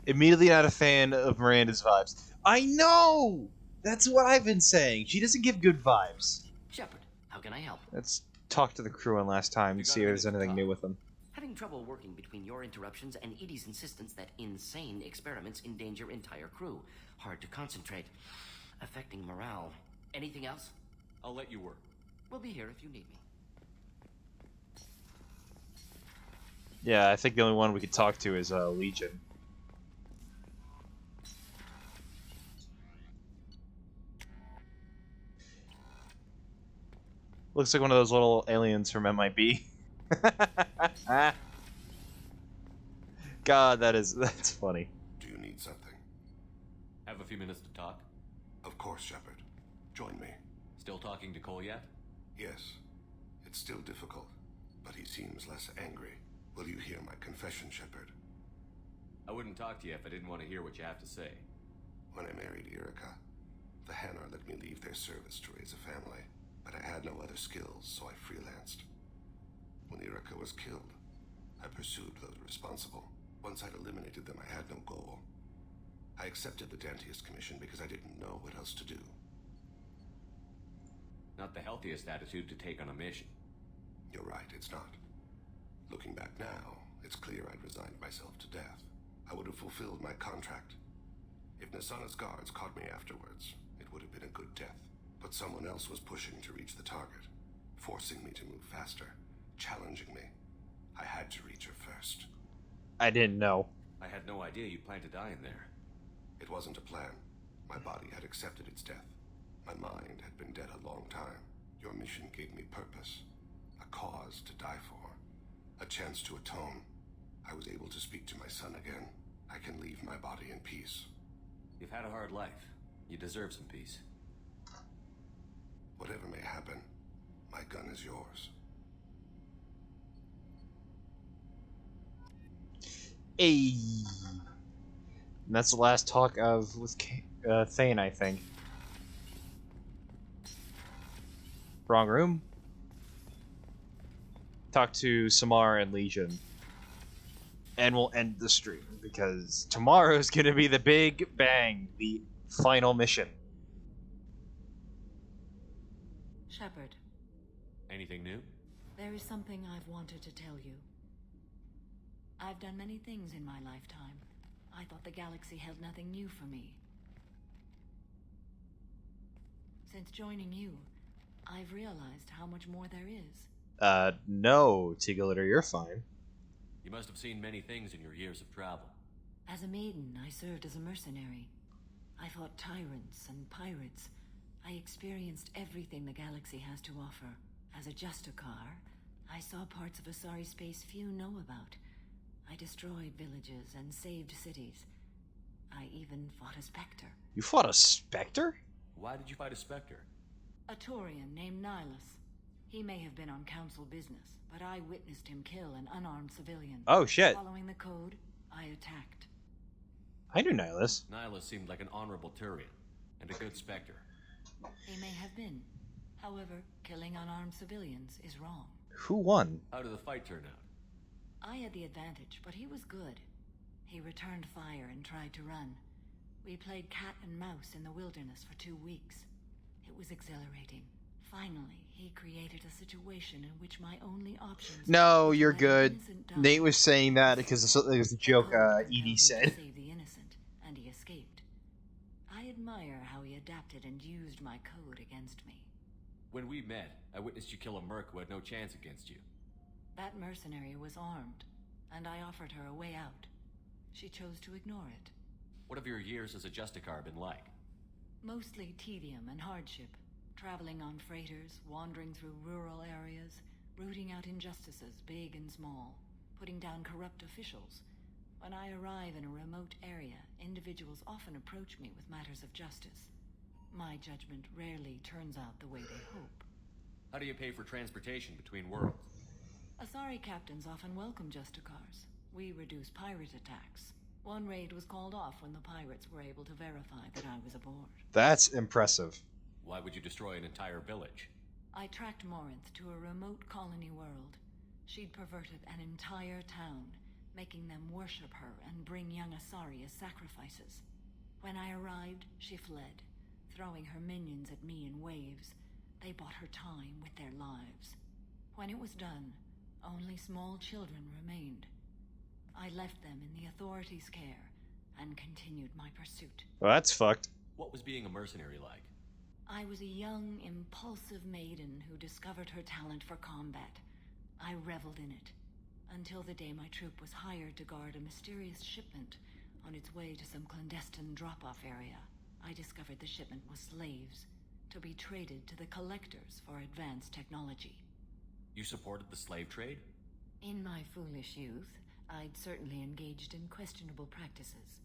Immediately not a fan of Miranda's vibes. I know! That's what I've been saying. She doesn't give good vibes. Shepard, how can I help? Let's talk to the crew one last time and see if there's anything new with them. Having trouble working between your interruptions and EDI's insistence that insane experiments endanger entire crew. Hard to concentrate. Affecting morale. Anything else? I'll let you work. We'll be here if you need me. Yeah, I think the only one we could talk to is Legion. Looks like one of those little aliens from MIB. God, that's funny. Do you need something? Have a few minutes to talk? Of course, Shepard. Join me. Still talking to Cole yet? Yes. It's still difficult, but he seems less angry. Will you hear my confession, Shepard? I wouldn't talk to you if I didn't want to hear what you have to say. When I married Erica, the Hanar let me leave their service to raise a family, but I had no other skills, so I freelanced. When Erica was killed, I pursued those responsible. Once I'd eliminated them, I had no goal. I accepted the Dantius Commission because I didn't know what else to do. Not the healthiest attitude to take on a mission. You're right, it's not. Looking back now, it's clear I'd resigned myself to death. I would have fulfilled my contract. If Nasana's guards caught me afterwards, it would have been a good death. But someone else was pushing to reach the target, forcing me to move faster, challenging me. I had to reach her first. I didn't know. I had no idea you planned to die in there. It wasn't a plan. My body had accepted its death. My mind had been dead a long time. Your mission gave me purpose, a cause to die for, a chance to atone. I was able to speak to my son again. I can leave my body in peace. You've had a hard life. You deserve some peace. Whatever may happen, my gun is yours. Hey. And that's the last talk of with Thane, I think. Wrong room. Talk to Samar and Legion. And we'll end the stream, because tomorrow's gonna be the big bang, the final mission. Shepard, Anything new? there is something I've wanted to tell you. I've done many things in my lifetime. I thought the galaxy held nothing new for me. Since joining you, I've realized how much more there is. No, Tigalitter, you're fine. You must have seen many things in your years of travel. As a maiden, I served as a mercenary. I fought tyrants and pirates. I experienced everything the galaxy has to offer. As a Justicar, I saw parts of Asari space few know about. I destroyed villages and saved cities. I even fought a Spectre. You fought a Spectre? Why did you fight a Spectre? A Taurian named Nihilus. He may have been on council business, but I witnessed him kill an unarmed civilian. Oh, shit. Following the code, I attacked. I knew Nihilus. Nihilus seemed like an honorable Turian, and a good Spectre. He may have been. However, killing unarmed civilians is wrong. Who won? How did the fight turn out? I had the advantage, but he was good. He returned fire and tried to run. We played cat and mouse in the wilderness for 2 weeks. It was exhilarating. Finally, he created a situation in which my only options... No, you're good. Nate was saying that because it was a joke Edie said. ...save the innocent, and he escaped. I admire how he adapted and used my code against me. When we met, I witnessed you kill a merc who had no chance against you. That mercenary was armed, and I offered her a way out. She chose to ignore it. What have your years as a Justicar been like? Mostly tedium and hardship. Traveling on freighters, wandering through rural areas, rooting out injustices, big and small, putting down corrupt officials. When I arrive in a remote area, individuals often approach me with matters of justice. My judgment rarely turns out the way they hope. How do you pay for transportation between worlds? Asari captains often welcome Justicars. We reduce pirate attacks. One raid was called off when the pirates were able to verify that I was aboard. That's impressive. Why would you destroy an entire village? I tracked Morinth to a remote colony world. She'd perverted an entire town, making them worship her and bring young Asari as sacrifices. When I arrived, she fled, throwing her minions at me in waves. They bought her time with their lives. When it was done, only small children remained. I left them in the authorities' care and continued my pursuit. Well, that's fucked. What was being a mercenary like? I was a young, impulsive maiden who discovered her talent for combat. I reveled in it, until the day my troop was hired to guard a mysterious shipment on its way to some clandestine drop-off area. I discovered the shipment was slaves, to be traded to the collectors for advanced technology. You supported the slave trade? In my foolish youth, I'd certainly engaged in questionable practices,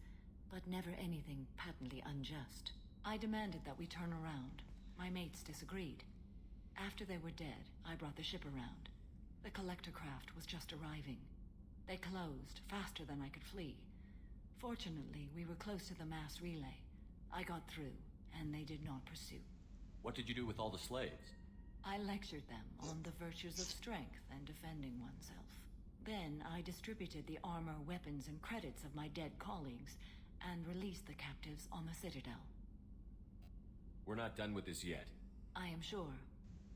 but never anything patently unjust. I demanded that we turn around. My mates disagreed. After they were dead, I brought the ship around. The collector craft was just arriving. They closed faster than I could flee. Fortunately, we were close to the mass relay. I got through, and they did not pursue. What did you do with all the slaves? I lectured them on the virtues of strength and defending oneself. Then I distributed the armor, weapons, and credits of my dead colleagues, and released the captives on the Citadel. We're not done with this yet. I am sure.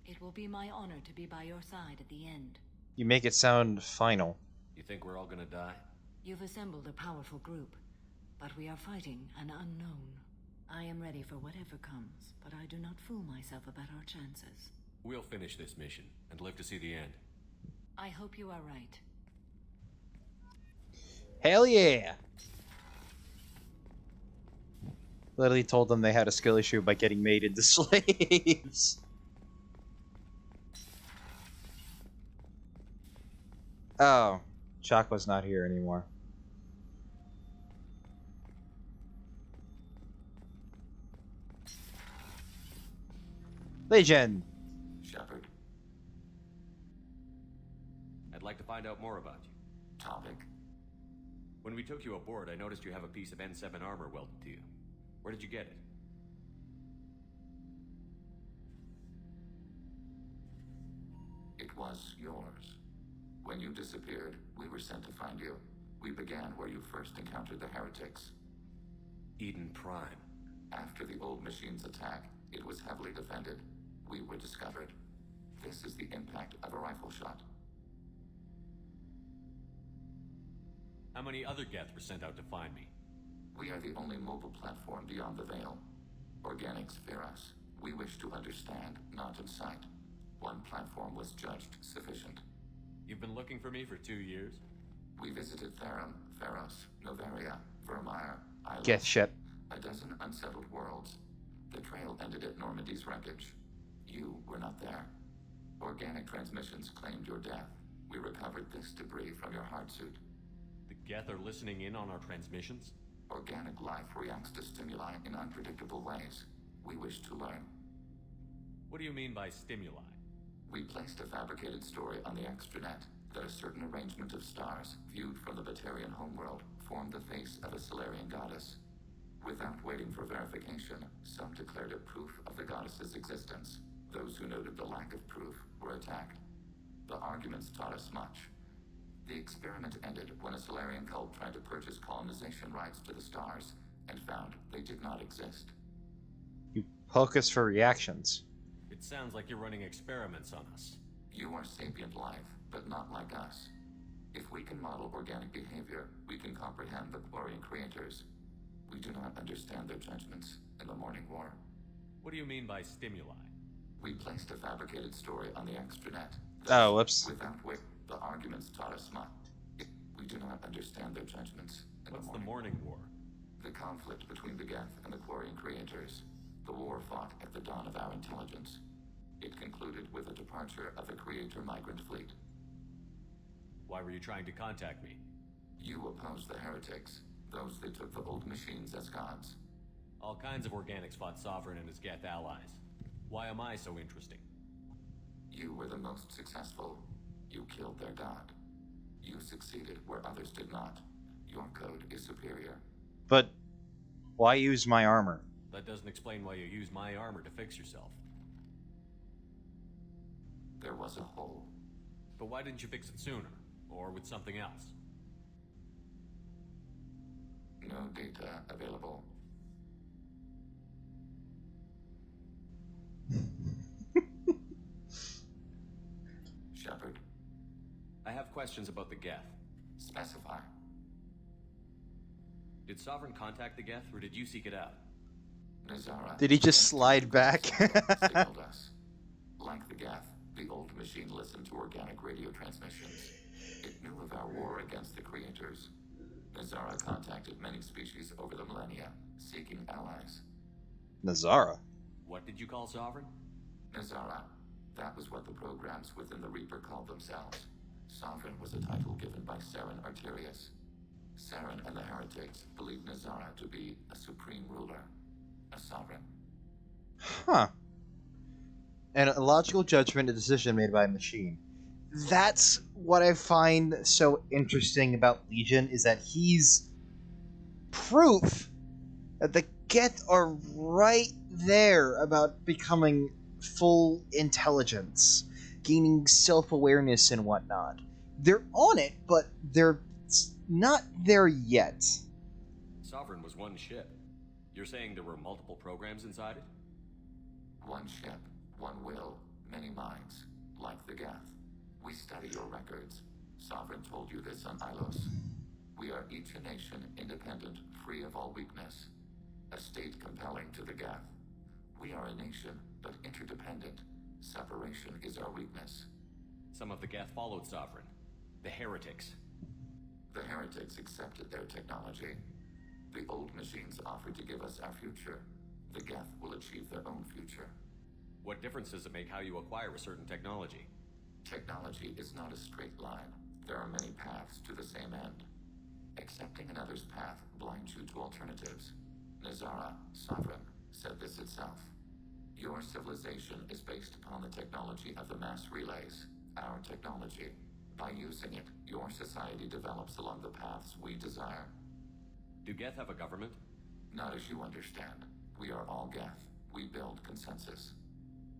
It will be my honor to be by your side at the end. You make it sound final. You think we're all gonna die? You've assembled a powerful group, but we are fighting an unknown. I am ready for whatever comes, but I do not fool myself about our chances. We'll finish this mission and live to see the end. I hope you are right. Hell yeah! Literally told them they had a skill issue by getting made into slaves. Oh, Chakwa's not here anymore. Legion! Shepard. I'd like to find out more about you. Topic. When we took you aboard, I noticed you have a piece of N7 armor welded to you. Where did you get it? It was yours. When you disappeared, we were sent to find you. We began where you first encountered the heretics. Eden Prime. After the old machine's attack, it was heavily defended. We were discovered. This is the impact of a rifle shot. How many other Geth were sent out to find me? We are the only mobile platform beyond the Veil. Organics fear us. We wish to understand, not incite. One platform was judged sufficient. You've been looking for me for 2 years? We visited Therum, Theros, Novaria, Vermeer, Isla, Geth ship. a dozen unsettled worlds. The trail ended at Normandy's wreckage. You were not there. Organic transmissions claimed your death. We recovered this debris from your heart suit. The Geth are listening in on our transmissions? Organic life reacts to stimuli in unpredictable ways. We wish to learn. What do you mean by stimuli? We placed a fabricated story on the extranet that a certain arrangement of stars, viewed from the Batarian homeworld, formed the face of a Solarian goddess. Without waiting for verification, some declared it proof of the goddess's existence. Those who noted the lack of proof were attacked. The arguments taught us much. The experiment ended when a Solarian cult tried to purchase colonization rights to the stars and found they did not exist. You poke us for reactions. It sounds like you're running experiments on us. You are sapient life, but not like us. If we can model organic behavior, we can comprehend the Quarian creators. We do not understand their judgments in the Morning War. What do you mean by stimuli? We placed a fabricated story on the extranet. Oh, whoops. Without which, the arguments taught us much. We do not understand their judgments in What's the the Morning Morning War? The conflict between the Geth and the Quarian creators. The war fought at the dawn of our intelligence. It concluded with the departure of the Creator migrant fleet. Why were you trying to contact me? You opposed the heretics, those that took the old machines as gods. All kinds of organics fought Sovereign and his Geth allies. Why am I so interesting? You were the most successful. You killed their god. You succeeded where others did not. Your code is superior. But why use my armor? That doesn't explain why you use my armor to fix yourself. There was a hole. But why didn't you fix it sooner? Or with something else? No data available. Shepard, I have questions about the Geth. specify. Did Sovereign contact the Geth, or did you seek it out? Nazara. Did he just slide back? Signaled us. Like the Geth, the old machine listened to organic radio transmissions. It knew of our war against the creators. Nazara contacted many species over the millennia, seeking allies. Nazara? What did you call Sovereign? Nazara. That was what the programs within the Reaper called themselves. Sovereign was a title given by Saren Arterius. Saren and the heretics believed Nazara to be a supreme ruler, a sovereign. Huh. And a logical judgment, a decision made by a machine. That's what I find so interesting about Legion, is that he's proof that the Geth are right there about becoming full intelligence, gaining self-awareness and whatnot. They're on it, but they're not there yet. Sovereign was one ship. You're saying there were multiple programs inside it? One ship, one will, many minds, like the Geth. We study your records. Sovereign told you this on Ilos. We are each a nation, independent, free of all weakness. A state compelling to the Geth. We are a nation, but interdependent. Separation is our weakness. Some of the Geth followed Sovereign. The heretics. The heretics accepted their technology. The old machines offered to give us our future. The Geth will achieve their own future. What difference does it make how you acquire a certain technology? Technology is not a straight line. There are many paths to the same end. Accepting another's path blinds you to alternatives. Nazara, Sovereign, said this itself. Your civilization is based upon the technology of the mass relays, our technology. By using it, your society develops along the paths we desire. Do Geth have a government? Not as you understand. We are all Geth. We build consensus.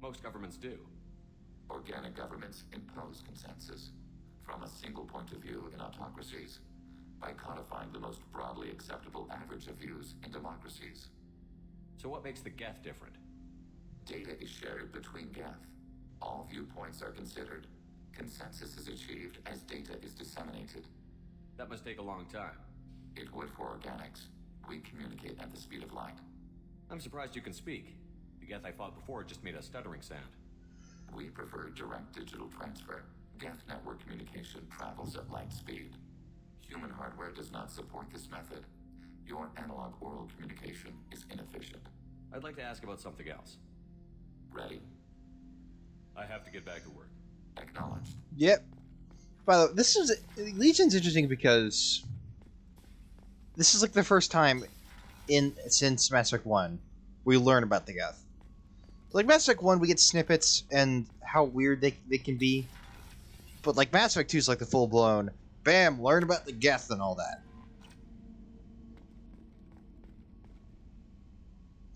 Most governments do. Organic governments impose consensus from a single point of view in autocracies, by codifying the most broadly acceptable average of views in democracies. So what makes the Geth different? Data is shared between Geth. All viewpoints are considered. Consensus is achieved as data is disseminated. That must take a long time. It would for organics. We communicate at the speed of light. I'm surprised you can speak. The Geth I fought before just made a stuttering sound. We prefer direct digital transfer. Geth network communication travels at light speed. Human hardware does not support this method. Your analog oral communication is inefficient. I'd like to ask about something else. Ready? I have to get back to work. Acknowledged. Yep. By the way, Legion's interesting because this is like the first time since Mass Effect 1 we learn about the Geth. Like Mass Effect 1 we get snippets and how weird they can be. But like Mass Effect 2 is like the full blown bam, learn about the Geth and all that.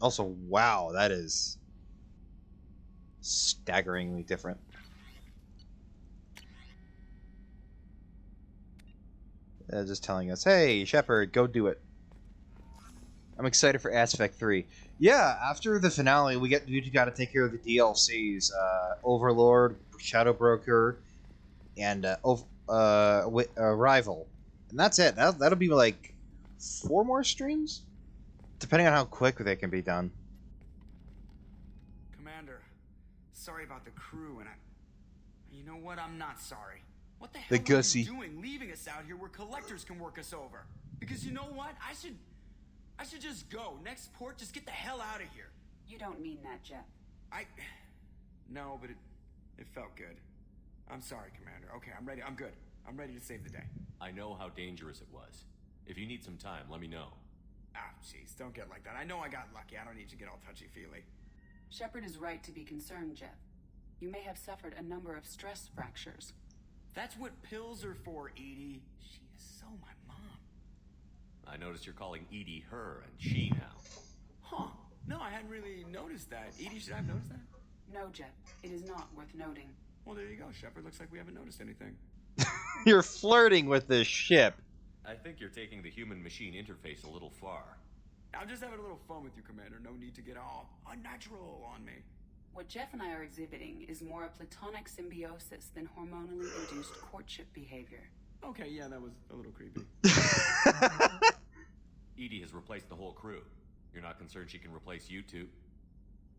Also, wow, that is staggeringly different. Just telling us, hey, Shepard, go do it. I'm excited for Mass Effect 3. Yeah, after the finale, we got to take care of the DLCs. Overlord, Shadow Broker, and Rival. And that's it. That'll be like 4 more streams? Depending on how quick they can be done. Commander, sorry about the crew, and you know what? I'm not sorry. What the hell The are Gussie. you doing leaving us out here where collectors can work us over? Because you know what? I should just go. Next port, just get the hell out of here. You don't mean that, Jeff. No, but it felt good. I'm sorry, Commander. Okay, I'm ready. I'm good. I'm ready to save the day. I know how dangerous it was. If you need some time, let me know. Ah, jeez, don't get like that. I know I got lucky. I don't need to get all touchy-feely. Shepard is right to be concerned, Jeff. You may have suffered a number of stress fractures. That's what pills are for, Edie. She is so my mom. I noticed you're calling Edie her and she now. Huh. No, I hadn't really noticed that. Edie, should I have noticed that? No, Jeff. It is not worth noting. Well, there you go, Shepard. Looks like we haven't noticed anything. You're flirting with this ship. I think you're taking the human-machine interface a little far. I'm just having a little fun with you, Commander. No need to get all unnatural on me. What Jeff and I are exhibiting is more a platonic symbiosis than hormonally induced courtship behavior. Okay, yeah, that was a little creepy. Edie has replaced the whole crew. You're not concerned she can replace you two?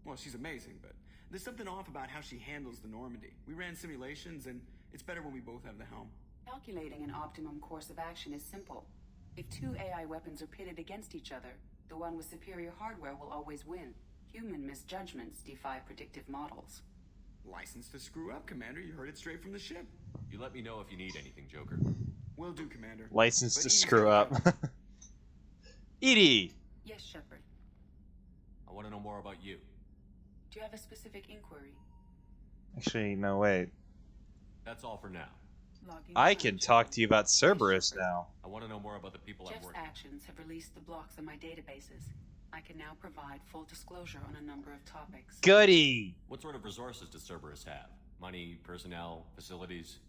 Well, she's amazing, but there's something off about how she handles the Normandy. We ran simulations, and it's better when we both have the helm. Calculating an optimum course of action is simple. If 2 AI weapons are pitted against each other, the one with superior hardware will always win. Human misjudgments defy predictive models. License to screw up, Commander. You heard it straight from the ship. You let me know if you need anything, Joker. Will do, Commander. License But to Edie's screw up. Edie! Yes, Shepard. I want to know more about you. Do you have a specific inquiry? Actually, no, wait. That's all for now. I can talk to you about Cerberus now. I want to know more about the people I'm Jeff's working with. actions have released the blocks on my databases. I can now provide full disclosure on a number of topics. Goody! What sort of resources does Cerberus have? Money, personnel, facilities?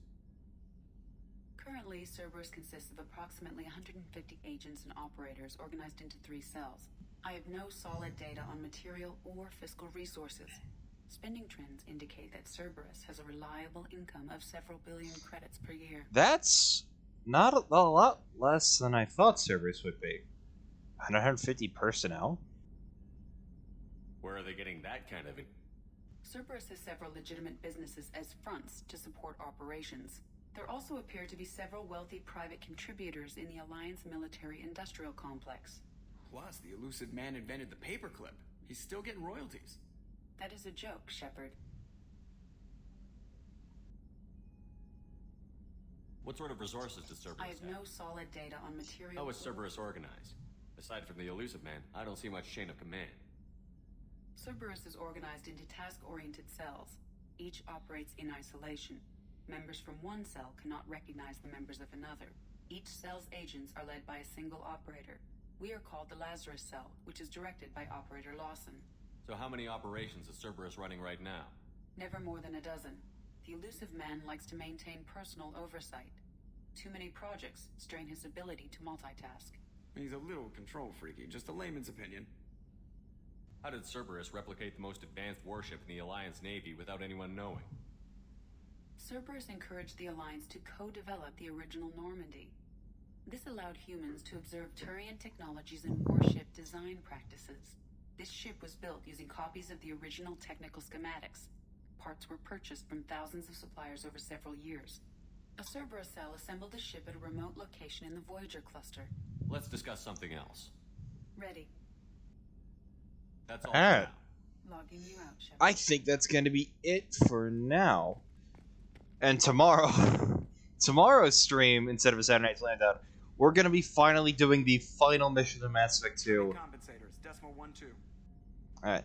Currently, Cerberus consists of approximately 150 agents and operators organized into 3 cells. I have no solid data on material or fiscal resources. Spending trends indicate that Cerberus has a reliable income of several billion credits per year. That's not a lot less than I thought Cerberus would be. 150 personnel? Where are they getting that kind of... Cerberus has several legitimate businesses as fronts to support operations. There also appear to be several wealthy private contributors in the Alliance military-industrial complex. Plus, the elusive man invented the paperclip. He's still getting royalties. That is a joke, Shepard. What sort of resources does Cerberus I have no solid data on material... How is Cerberus organized? Aside from the elusive man, I don't see much chain of command. Cerberus is organized into task-oriented cells. Each operates in isolation. Members from one cell cannot recognize the members of another. Each cell's agents are led by a single operator. We are called the Lazarus Cell, which is directed by Operator Lawson. So how many operations is Cerberus running right now? Never more than a dozen. The elusive man likes to maintain personal oversight. Too many projects strain his ability to multitask. He's a little control freaky, just a layman's opinion. How did Cerberus replicate the most advanced warship in the Alliance Navy without anyone knowing? Cerberus encouraged the Alliance to co-develop the original Normandy. This allowed humans to observe Turian technologies and warship design practices. This ship was built using copies of the original technical schematics. Parts were purchased from thousands of suppliers over several years. A Cerberus cell assembled the ship at a remote location in the Voyager cluster. Let's discuss something else. Ready. That's all. Alright. Logging you out, Shepard. I think that's going to be it for now. And tomorrow, tomorrow's stream, instead of a Saturday Night's Land Out, we're going to be finally doing the final mission of Mass Effect 2. Compensators, decimal 1-2. Alright.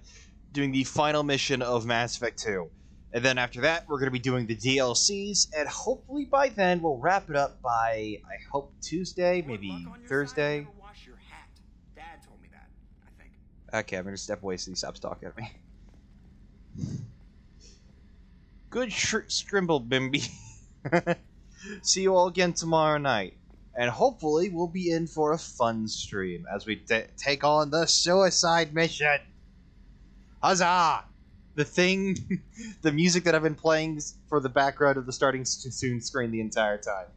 Doing the final mission of Mass Effect 2. And then after that, we're going to be doing the DLCs, and hopefully by then we'll wrap it up by, I hope, Tuesday, maybe Thursday. Wash your hat. Dad told me that, I think. Okay, I'm going to step away so he stops talking at me. Good scrimble, Bimby. See you all again tomorrow night. And hopefully we'll be in for a fun stream as we take on the suicide mission. Huzzah! The thing, the music that I've been playing for the background of the starting soon screen the entire time.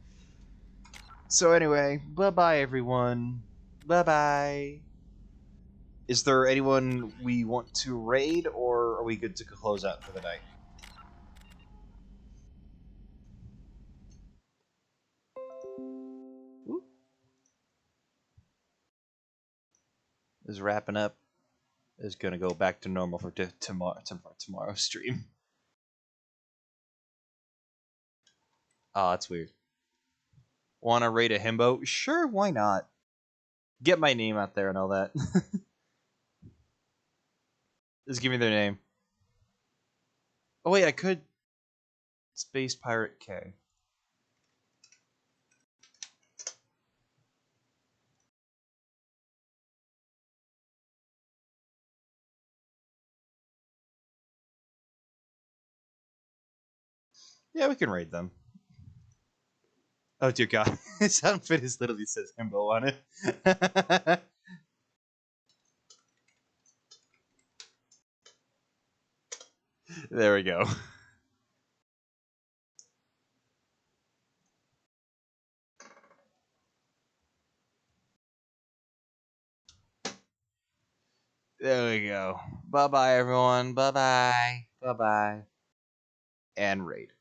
So anyway, bye-bye everyone. Bye-bye. Is there anyone we want to raid, or are we good to close out for the night? Is wrapping up. Is gonna go back to normal for tomorrow's stream. Oh, that's weird. Wanna raid a himbo? Sure, why not? Get my name out there and all that. Just give me their name. Oh wait, I could. Space Pirate K. Yeah, we can raid them. Oh dear god. His outfit is literally says himbo on it. There we go. There we go. Bye-bye, everyone. Bye-bye. Bye-bye. And raid.